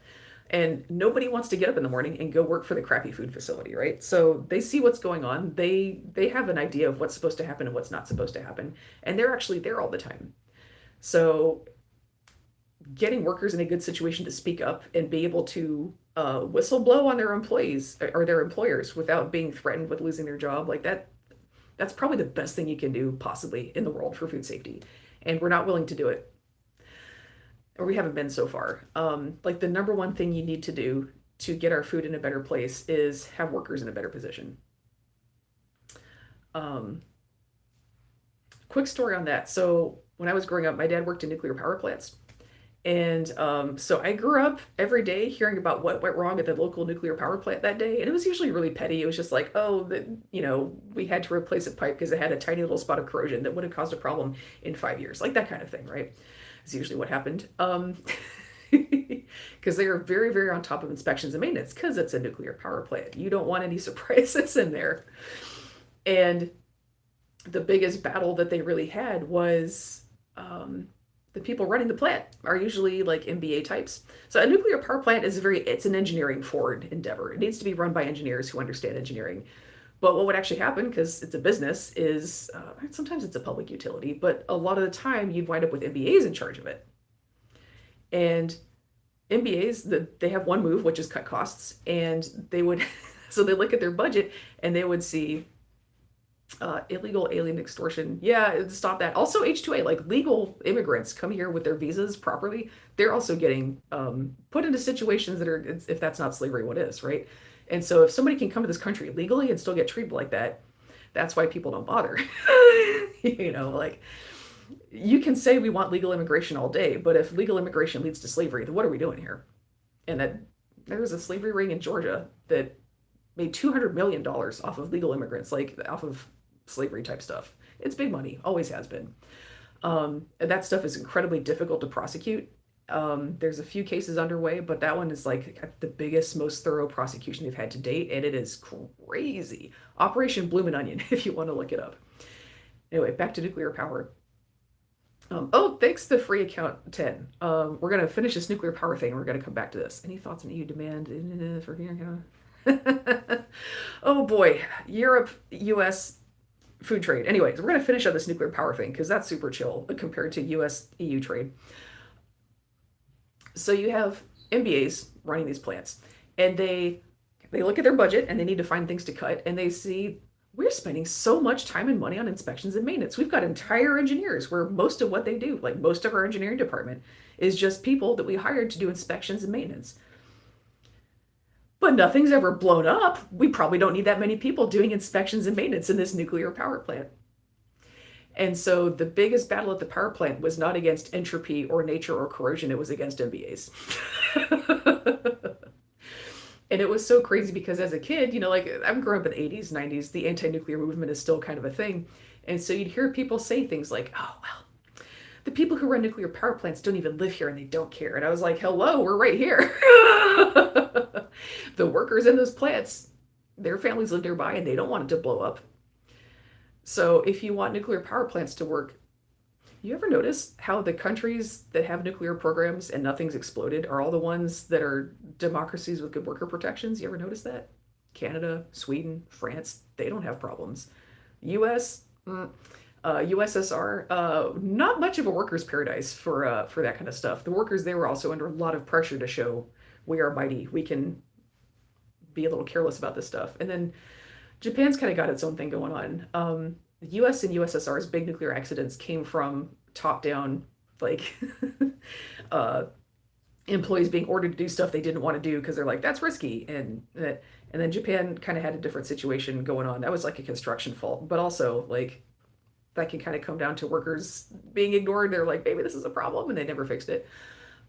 And nobody wants to get up in the morning and go work for the crappy food facility, right? So they see what's going on. They have an idea of what's supposed to happen and what's not supposed to happen, and they're actually there all the time. So getting workers in a good situation to speak up and be able to whistle blow on their employees or their employers without being threatened with losing their job, like that's probably the best thing you can do possibly in the world for food safety. And we're not willing to do it, or we haven't been so far. Like the number one thing you need to do to get our food in a better place is have workers in a better position. Um, Quick story on that. So when I was growing up, my dad worked in nuclear power plants. And so I grew up every day hearing about what went wrong at the local nuclear power plant that day. And it was usually really petty. It was just like, oh, we had to replace a pipe because it had a tiny little spot of corrosion that would have caused a problem in 5 years, like that kind of thing, right? Is usually what happened. Because they are very, very on top of inspections and maintenance because it's a nuclear power plant. You don't want any surprises in there. And the biggest battle that they really had was the people running the plant are usually like MBA types. So a nuclear power plant it's an engineering forward endeavor. It needs to be run by engineers who understand engineering. But what would actually happen, because it's a business, is sometimes it's a public utility, but a lot of the time you'd wind up with MBAs in charge of it. And MBAs, they have one move, which is cut costs. And they would, so they look at their budget and they would see illegal alien extortion. Yeah, stop that. Also H2A, like legal immigrants come here with their visas properly. They're also getting put into situations that are, if that's not slavery, what is, right? And so if somebody can come to this country legally and still get treated like that, that's why people don't bother. Like, You can say we want legal immigration all day, but if legal immigration leads to slavery, then what are we doing here? And that there was a slavery ring in Georgia that made $200 million off of legal immigrants, like off of slavery type stuff. It's big money, always has been. And that stuff is incredibly difficult to prosecute. There's a few cases underway, but that one is like the biggest, most thorough prosecution they've had to date, and it is crazy. Operation Bloomin' Onion, if you want to look it up. Anyway, back to nuclear power. Oh, thanks to free account 10. We're gonna finish this nuclear power thing. We're gonna come back to this. Any thoughts on EU demand for oh boy, Europe, US food trade. Anyways, we're gonna finish on this nuclear power thing because that's super chill compared to US EU trade. So you have MBAs running these plants, and they look at their budget and they need to find things to cut, and they see we're spending so much time and money on inspections and maintenance. We've got entire engineers where most of what they do, like most of our engineering department, is just people that we hired to do inspections and maintenance. But nothing's ever blown up. We probably don't need that many people doing inspections and maintenance in this nuclear power plant. And so the biggest battle at the power plant was not against entropy or nature or corrosion, it was against MBAs. And it was so crazy because as a kid, like I'm growing up in the 80s, 90s, the anti-nuclear movement is still kind of a thing. And so you'd hear people say things like, oh, well, the people who run nuclear power plants don't even live here and they don't care. And I was like, hello, we're right here. The workers in those plants, their families live nearby and they don't want it to blow up. So if you want nuclear power plants to work, you ever notice how the countries that have nuclear programs and nothing's exploded are all the ones that are democracies with good worker protections? You ever notice that? Canada, Sweden, France, they don't have problems. US, USSR, not much of a workers' paradise for that kind of stuff. The workers there were also under a lot of pressure to show we are mighty. We can be a little careless about this stuff. And then Japan's kind of got its own thing going on. The US and USSR's big nuclear accidents came from top down, like employees being ordered to do stuff they didn't want to do because they're like, that's risky. And then Japan kind of had a different situation going on. That was like a construction fault, but also like that can kind of come down to workers being ignored. They're like, maybe this is a problem, and they never fixed it.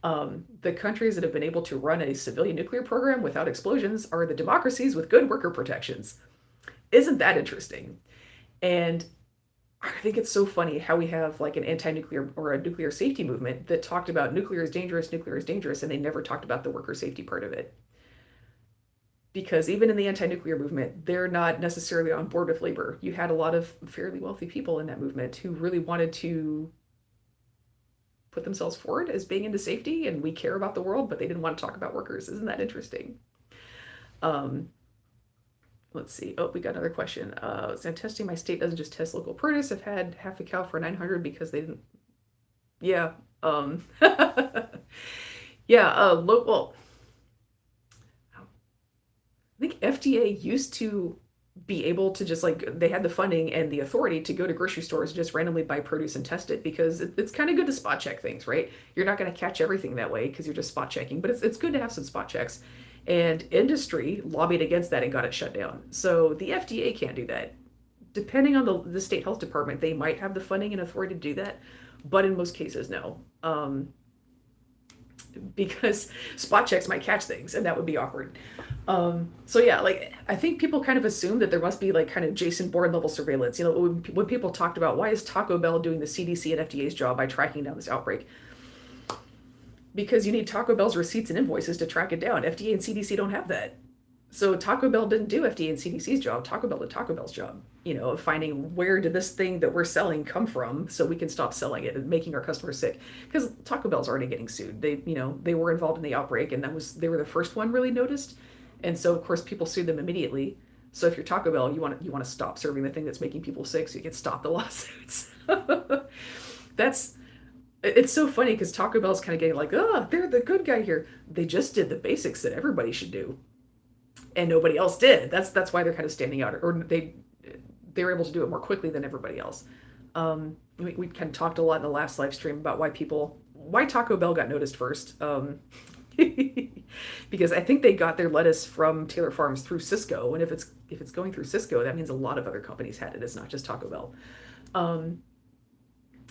The countries that have been able to run a civilian nuclear program without explosions are the democracies with good worker protections. Isn't that interesting? And I think it's so funny how we have like an anti-nuclear or a nuclear safety movement that talked about nuclear is dangerous, and they never talked about the worker safety part of it. Because even in the anti-nuclear movement, they're not necessarily on board with labor. You had a lot of fairly wealthy people in that movement who really wanted to put themselves forward as being into safety, and we care about the world, but they didn't want to talk about workers. Isn't that interesting? Let's see. Oh, we got another question. So I'm testing. My state doesn't just test local produce. I've had half a cow for 900 because they didn't. Yeah. Yeah. Local. I think FDA used to be able to just like they had the funding and the authority to go to grocery stores and just randomly buy produce and test it because it's kind of good to spot check things, right? You're not going to catch everything that way because you're just spot checking, but it's good to have some spot checks. And industry lobbied against that and got it shut down. So the FDA can't do that. Depending on the state health department, they might have the funding and authority to do that, but in most cases, no. Because spot checks might catch things, and that would be awkward. So yeah, like I think people kind of assume that there must be like kind of Jason Bourne level surveillance. When people talked about why is Taco Bell doing the CDC and FDA's job by tracking down this outbreak? Because you need Taco Bell's receipts and invoices to track it down. FDA and CDC don't have that. So Taco Bell didn't do FDA and CDC's job. Taco Bell did Taco Bell's job, of finding where did this thing that we're selling come from so we can stop selling it and making our customers sick. Because Taco Bell's already getting sued. They were involved in the outbreak, and they were the first one really noticed. And so of course people sued them immediately. So if you're Taco Bell, you want to stop serving the thing that's making people sick so you can stop the lawsuits. It's so funny because Taco Bell's kind of getting like, oh, they're the good guy here. They just did the basics that everybody should do, and nobody else did. That's why they're kind of standing out, or they were able to do it more quickly than everybody else. We kind of talked a lot in the last live stream about why Taco Bell got noticed first. Because I think they got their lettuce from Taylor Farms through Cisco, and if it's going through Cisco, that means a lot of other companies had it. It's not just Taco Bell.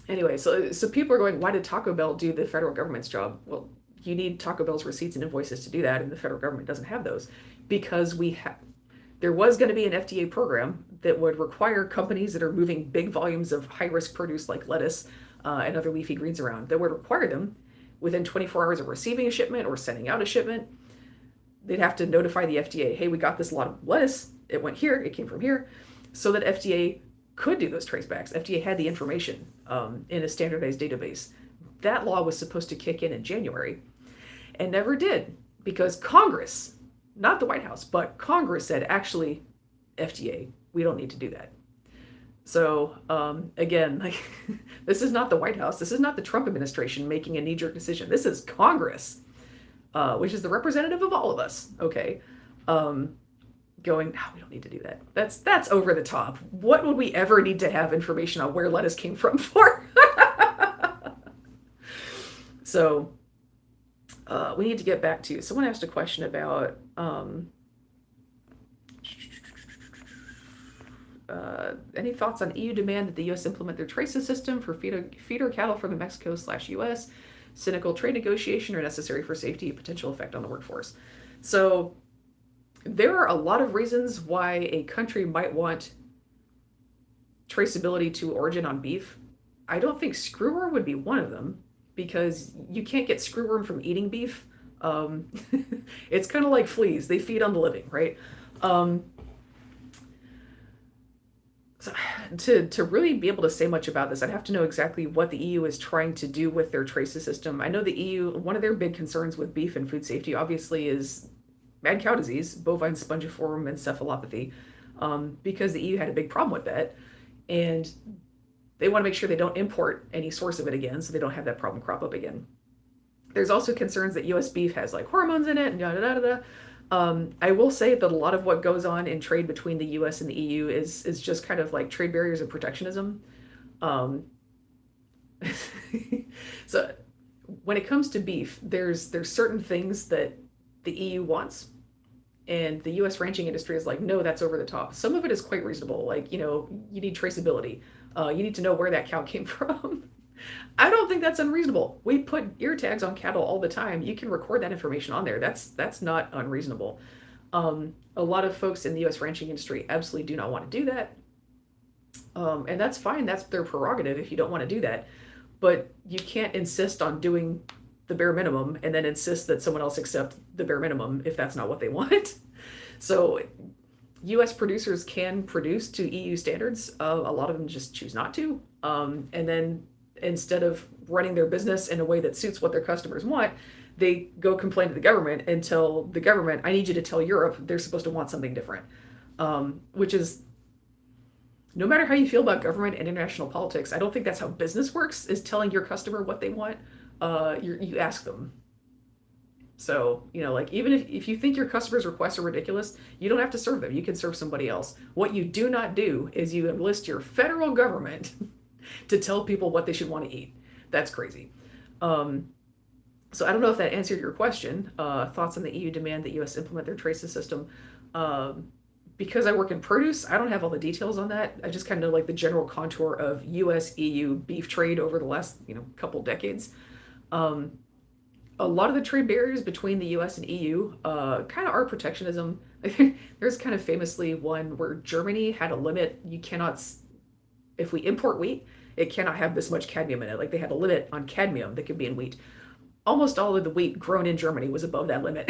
Anyway, so people are going, why did Taco Bell do the federal government's job? Well, you need Taco Bell's receipts and invoices to do that, and the federal government doesn't have those because there was going to be an FDA program that would require companies that are moving big volumes of high risk produce like lettuce and other leafy greens around, that would require them within 24 hours of receiving a shipment or sending out a shipment. They'd have to notify the FDA, hey, we got this lot of lettuce. It went here. It came from here. So that FDA could do those tracebacks. FDA had the information in a standardized database. That law was supposed to kick in January and never did because Congress, not the White House, but Congress said, actually, FDA, we don't need to do that. So again, like this is not the White House. This is not the Trump administration making a knee-jerk decision. This is Congress, which is the representative of all of us. Okay, going, no, we don't need to do that. That's over the top. What would we ever need to have information on where lettuce came from for? So we need to get back to, someone asked a question about any thoughts on EU demand that the US implement their traces system for feeder cattle from the Mexico/US? Cynical trade negotiation or necessary for safety, potential effect on the workforce. So there are a lot of reasons why a country might want traceability to origin on beef. I don't think screwworm would be one of them because you can't get screwworm from eating beef. It's kind of like fleas. They feed on the living, right? So to really be able to say much about this, I'd have to know exactly what the EU is trying to do with their traces system. I know the EU, one of their big concerns with beef and food safety obviously is mad cow disease, bovine spongiform encephalopathy, because the EU had a big problem with that. And they want to make sure they don't import any source of it again so they don't have that problem crop up again. There's also concerns that US beef has like hormones in it and da da da da. I will say that a lot of what goes on in trade between the US and the EU is just kind of like trade barriers and protectionism. So when it comes to beef, there's certain things that the EU wants, and the US ranching industry is like, no, that's over the top. Some of it is quite reasonable. Like, you need traceability. You need to know where that cow came from. I don't think that's unreasonable. We put ear tags on cattle all the time. You can record that information on there. That's not unreasonable. A lot of folks in the U.S. ranching industry absolutely do not want to do that. And that's fine. That's their prerogative if you don't want to do that. But you can't insist on doing the bare minimum and then insist that someone else accept the bare minimum if that's not what they want. So U.S. producers can produce to EU standards. A lot of them just choose not to. And then instead of running their business in a way that suits what their customers want, they go complain to the government and tell the government, I need you to tell Europe they're supposed to want something different. Which is, no matter how you feel about government and international politics, I don't think that's how business works, is telling your customer what they want. You ask them. So, like, even if you think your customers' requests are ridiculous, you don't have to serve them. You can serve somebody else. What you do not do is you enlist your federal government to tell people what they should want to eat. That's crazy. So I don't know if that answered your question. Thoughts on the EU demand that US implement their traces system. Because I work in produce, I don't have all the details on that. I just kind of know like the general contour of US EU beef trade over the last couple decades. A lot of the trade barriers between the US and EU kind of are protectionism. There's kind of famously one where Germany had a limit. You cannot, if we import wheat, it cannot have this much cadmium in it. Like they had a limit on cadmium that could be in wheat. Almost all of the wheat grown in Germany was above that limit,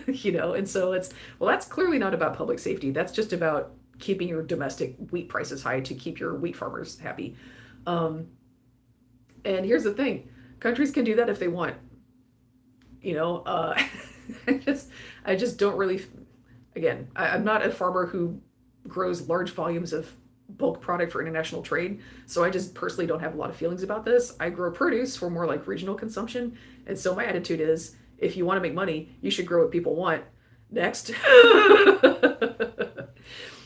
and so that's clearly not about public safety. That's just about keeping your domestic wheat prices high to keep your wheat farmers happy. And here's the thing, countries can do that if they want. I just don't really, again, I'm not a farmer who grows large volumes of bulk product for international trade, so I just personally don't have a lot of feelings about this. I grow produce for more like regional consumption, and so my attitude is, if you want to make money, you should grow what people want. Next.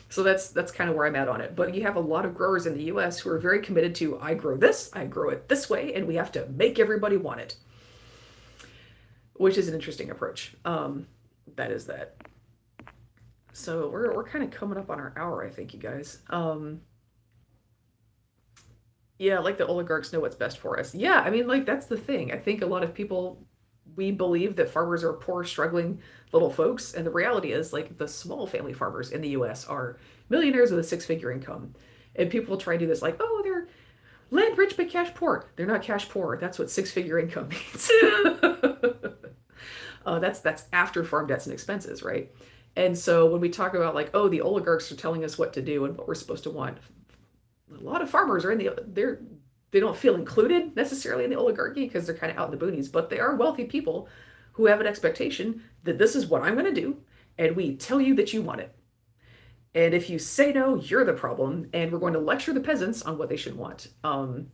So that's kind of where I'm at on it. But you have a lot of growers in the US who are very committed to, I grow this, I grow it this way, and we have to make everybody want it, which is an interesting approach. That is that. So we're kind of coming up on our hour, I think, you guys. Yeah, like the oligarchs know what's best for us. Yeah, I mean, like that's the thing. I think a lot of people we believe that farmers are poor, struggling little folks, and the reality is like the small family farmers in the US are millionaires with a six-figure income. And people try to do this like, oh, they're land rich but cash poor. They're not cash poor. That's what six-figure income means. That's after farm debts and expenses, right? And so when we talk about like, oh, the oligarchs are telling us what to do and what we're supposed to want, a lot of farmers are in the they don't feel included necessarily in the oligarchy because they're kind of out in the boonies, but they are wealthy people who have an expectation that this is what I'm going to do, and we tell you that you want it. And if you say no, you're the problem, and we're going to lecture the peasants on what they should want. So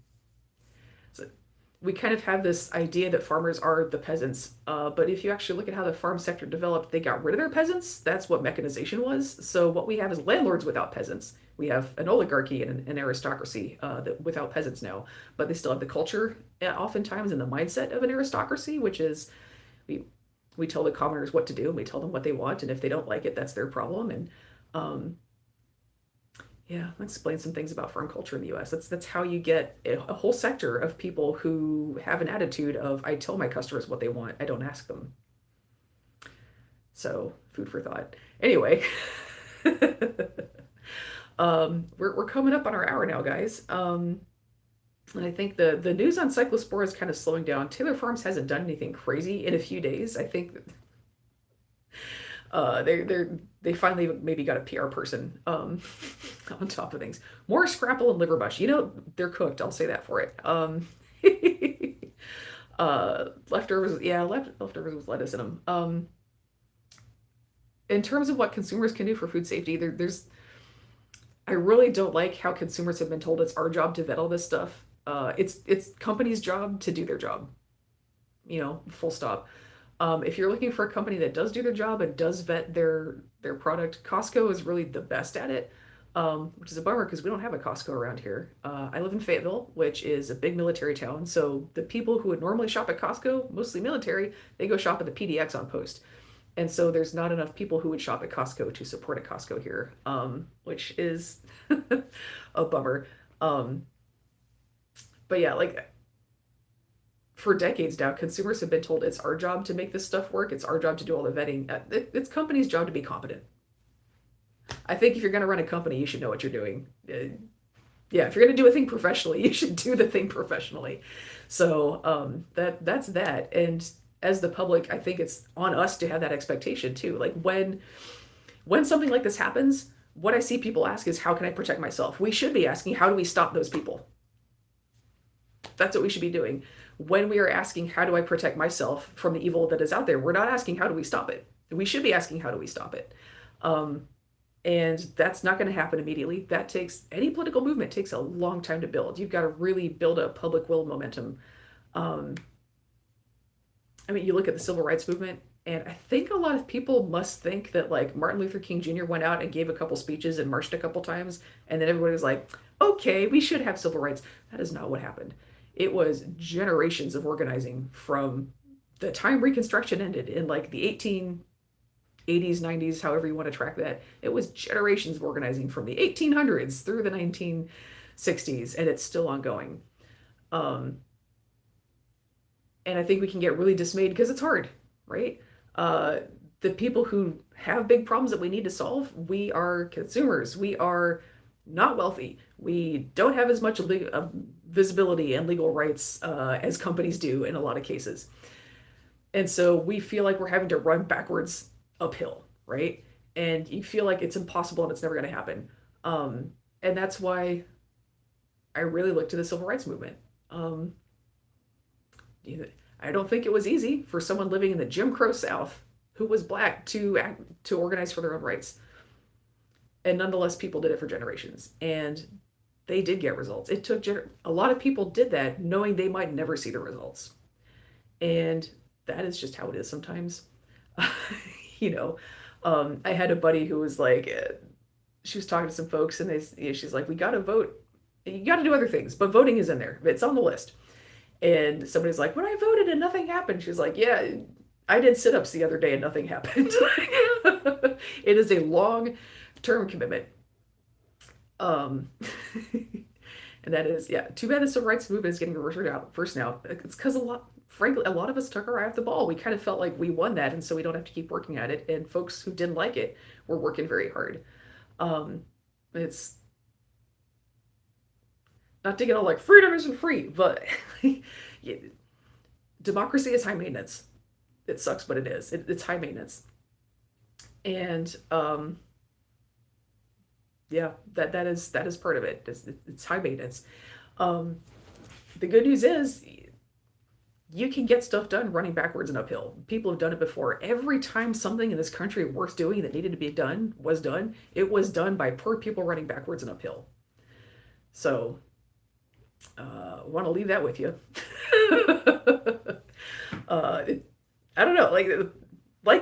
we kind of have this idea that farmers are the peasants, but if you actually look at how the farm sector developed, they got rid of their peasants. That's what mechanization was. So what we have is landlords without peasants. We have an oligarchy and an aristocracy without peasants now, but they still have the culture, oftentimes, and the mindset of an aristocracy, which is we we tell the commoners what to do and we tell them what they want, and if they don't like it, that's their problem. And um, yeah, I'll explain some things about farm culture in the US. That's how you get a whole sector of people who have an attitude of I tell my customers what they want, I don't ask them. So, food for thought. Anyway, we're coming up on our hour now, guys. And I think the news on cyclospora is kind of slowing down. Taylor Farms hasn't done anything crazy in a few days. I think they finally maybe got a PR person on top of things. More scrapple and liver mush. You know, they're cooked. I'll say that for it. Leftovers, yeah, leftovers with lettuce in them. In terms of what consumers can do for food safety, there's I really don't like how consumers have been told it's our job to vet all this stuff. It's companies' job to do their job. You know, full stop. If you're looking for a company that does do their job and does vet their product, Costco is really the best at it, which is a bummer because we don't have a Costco around here. I live in Fayetteville, which is a big military town. So the people who would normally shop at Costco, mostly military, they go shop at the PDX on post. And so there's not enough people who would shop at Costco to support a Costco here, which is a bummer. Um, but yeah, like for decades now, consumers have been told it's our job to make this stuff work. It's our job to do all the vetting. It's company's job to be competent. I think if you're going to run a company, you should know what you're doing. Yeah, if you're going to do a thing professionally, you should do the thing professionally. So that's that. And as the public, I think it's on us to have that expectation too. Like when something like this happens, what I see people ask is, how can I protect myself? We should be asking, how do we stop those people? That's what we should be doing. When we are asking, how do I protect myself from the evil that is out there, we're not asking, how do we stop it? We should be asking, how do we stop it? Um, and that's not going to happen immediately. That takes any political movement takes a long time to build. You've got to really build a public will momentum. Um, I mean, you look at the civil rights movement, and I think a lot of people must think that like Martin Luther King Jr. went out and gave a couple speeches and marched a couple times, and then everybody was like, okay, we should have civil rights. That is not what happened. It was generations of organizing from the time Reconstruction ended in like the 1880s, 90s, however you want to track that. It was generations of organizing from the 1800s through the 1960s, and it's still ongoing. Um, and I think we can get really dismayed because it's hard, right? Uh, the people who have big problems that we need to solve, we are consumers. We are not wealthy. We don't have as much visibility and legal rights as companies do in a lot of cases. And so we feel like we're having to run backwards uphill, right? And you feel like it's impossible and it's never going to happen. And that's why I really look to the civil rights movement. Um, I don't think it was easy for someone living in the Jim Crow South who was black to organize for their own rights. And nonetheless, people did it for generations, and they did get results. It took a lot of people did that knowing they might never see the results, and that is just how it is sometimes. you know, I had a buddy who was like, she was talking to some folks, and she's like, we got to vote. You got to do other things, but voting is in there. It's on the list. And somebody's like, when I voted and nothing happened, she's like, yeah, I did sit-ups the other day and nothing happened. It is a long-term commitment. Um, And that is, yeah, too bad the civil rights movement is getting reversed out first now. It's because frankly, a lot of us took our eye off the ball. We kind of felt like we won that, and so we don't have to keep working at it. And folks who didn't like it were working very hard. Um, it's not to get all like freedom isn't free, but yeah, democracy is high maintenance. It sucks, but it is. It's high maintenance, and yeah, that is part of it. It's high maintenance. Um, the good news is you can get stuff done running backwards and uphill. People have done it before. Every time something in this country worth doing that needed to be done was done, it was done by poor people running backwards and uphill. So, want to leave that with you. It, I don't know, like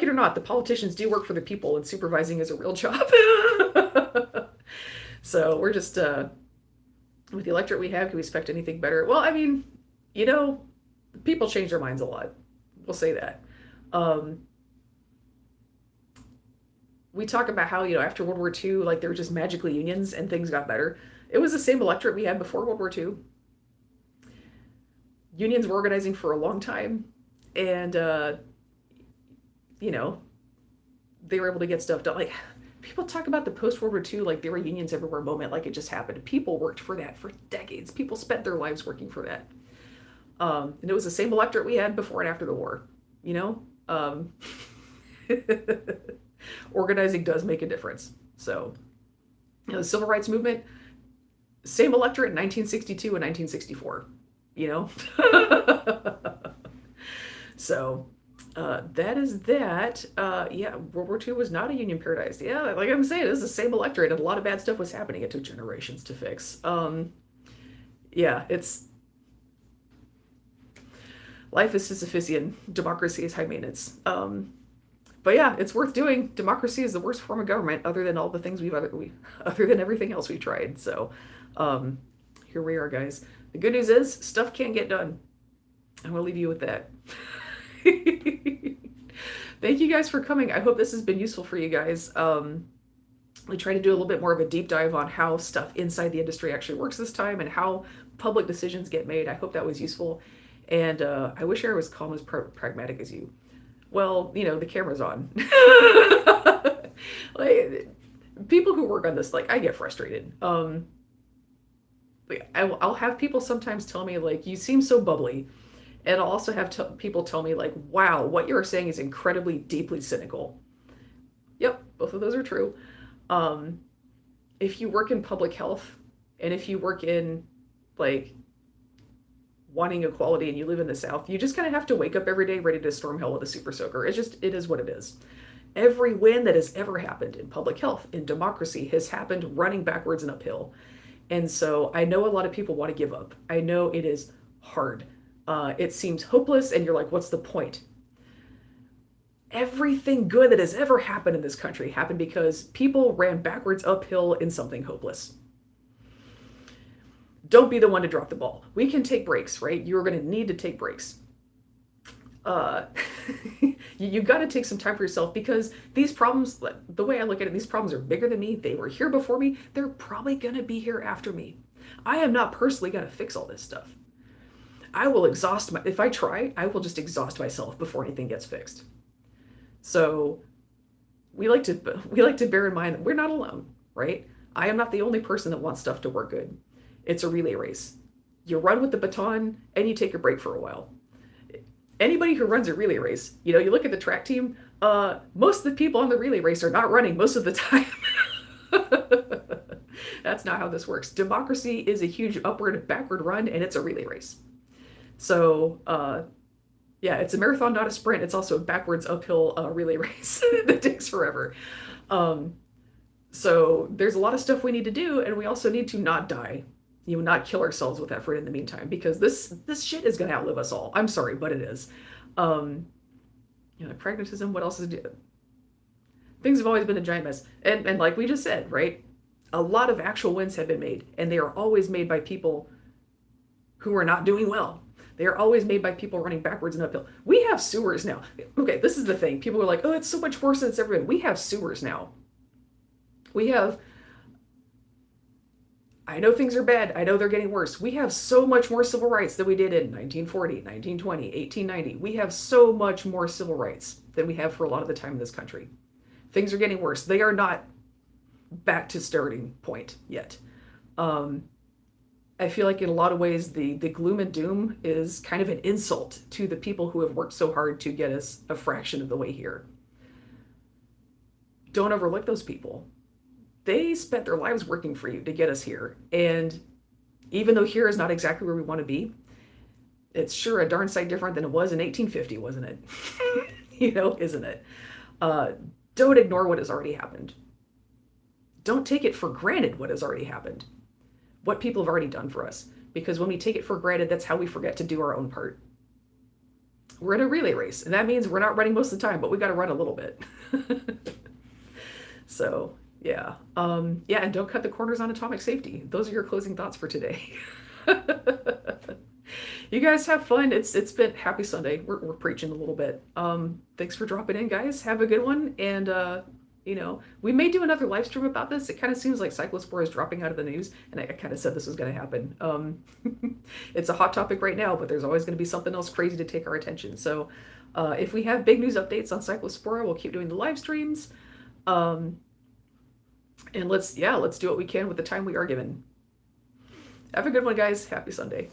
it or not, the politicians do work for the people, and supervising is a real job. So we're just with the electorate we have, can we expect anything better? Well, I mean, you know, people change their minds a lot. We'll say that. Um, we talk about how, after World War II, like there were just magically unions and things got better. It was the same electorate we had before World War II. Unions were organizing for a long time, and you know, they were able to get stuff done. Like people talk about the post World War II, like there were unions everywhere moment, like it just happened. People worked for that for decades. People spent their lives working for that. And it was the same electorate we had before and after the war. You know, organizing does make a difference. So, the civil rights movement, same electorate in 1962 and 1964. You know, so that is that. Yeah, World War II was not a union paradise. Yeah, like I'm saying, it was the same electorate, and a lot of bad stuff was happening. It took generations to fix. Yeah, it's life is Sisyphean. Democracy is high maintenance. But yeah, it's worth doing. Democracy is the worst form of government, other than all the things other than everything else we tried. So, here we are, guys. The good news is stuff can get done. And we'll leave you with that. Thank you guys for coming. I hope this has been useful for you guys. We try to do a little bit more of a deep dive on how stuff inside the industry actually works this time and how public decisions get made. I hope that was useful. And I wish I was calm as pragmatic as you. Well, the camera's on. Like, people who work on this, like, I get frustrated. I'll have people sometimes tell me, like, you seem so bubbly. And I'll also have people tell me, like, wow, what you're saying is incredibly, deeply cynical. Yep, both of those are true. If you work in public health, and if you work in, like, wanting equality and you live in the South, you just kind of have to wake up every day ready to storm hell with a super soaker. It is what it is. Every win that has ever happened in public health, in democracy, has happened running backwards and uphill. And so I know a lot of people want to give up. I know it is hard. It seems hopeless, and you're like, what's the point? Everything good that has ever happened in this country happened because people ran backwards uphill in something hopeless. Don't be the one to drop the ball. We can take breaks, right? You're going to need to take breaks. You've got to take some time for yourself, because these problems, the way I look at it, these problems are bigger than me. They were here before me. They're probably going to be here after me. I am not personally going to fix all this stuff. I will if I try, I will just exhaust myself before anything gets fixed. So we like to bear in mind that we're not alone, right? I am not the only person that wants stuff to work good. It's a relay race. You run with the baton and you take a break for a while. Anybody who runs a relay race, you look at the track team, most of the people on the relay race are not running most of the time. That's not how this works. Democracy is a huge upward, backward run, and it's a relay race. So, yeah, it's a marathon, not a sprint. It's also a backwards, uphill relay race that takes forever. So there's a lot of stuff we need to do, and we also need to not die. Not kill ourselves with effort in the meantime, because this shit is going to outlive us all. I'm sorry, but it is. Pragmatism, what else is it? Things have always been a giant mess. And like we just said, right? A lot of actual wins have been made, and they are always made by people who are not doing well. They are always made by people running backwards and uphill. We have sewers now. Okay, this is the thing. People are like, oh, it's so much worse than it's ever been. We have sewers now. We have I know things are bad. I know they're getting worse. We have so much more civil rights than we did in 1940, 1920, 1890. We have so much more civil rights than we have for a lot of the time in this country. Things are getting worse. They are not back to starting point yet. Um, I feel like in a lot of ways the gloom and doom is kind of an insult to the people who have worked so hard to get us a fraction of the way here. Don't overlook those people. They spent their lives working for you to get us here. And even though here is not exactly where we want to be, it's sure a darn sight different than it was in 1850, wasn't it? Isn't it? Uh, don't ignore what has already happened. Don't take it for granted what has already happened, what people have already done for us. Because when we take it for granted, that's how we forget to do our own part. We're in a relay race, and that means we're not running most of the time, but we got to run a little bit. So, yeah. Yeah, and don't cut the corners on atomic safety. Those are your closing thoughts for today. You guys have fun. It's been happy Sunday. We're preaching a little bit. Thanks for dropping in, guys. Have a good one. And we may do another live stream about this. It kind of seems like cyclospore is dropping out of the news, and I kind of said this was going to happen. It's a hot topic right now, but there's always going to be something else crazy to take our attention. So if we have big news updates on cyclospora, we'll keep doing the live streams. And let's do what we can with the time we are given. Have a good one, guys. Happy Sunday.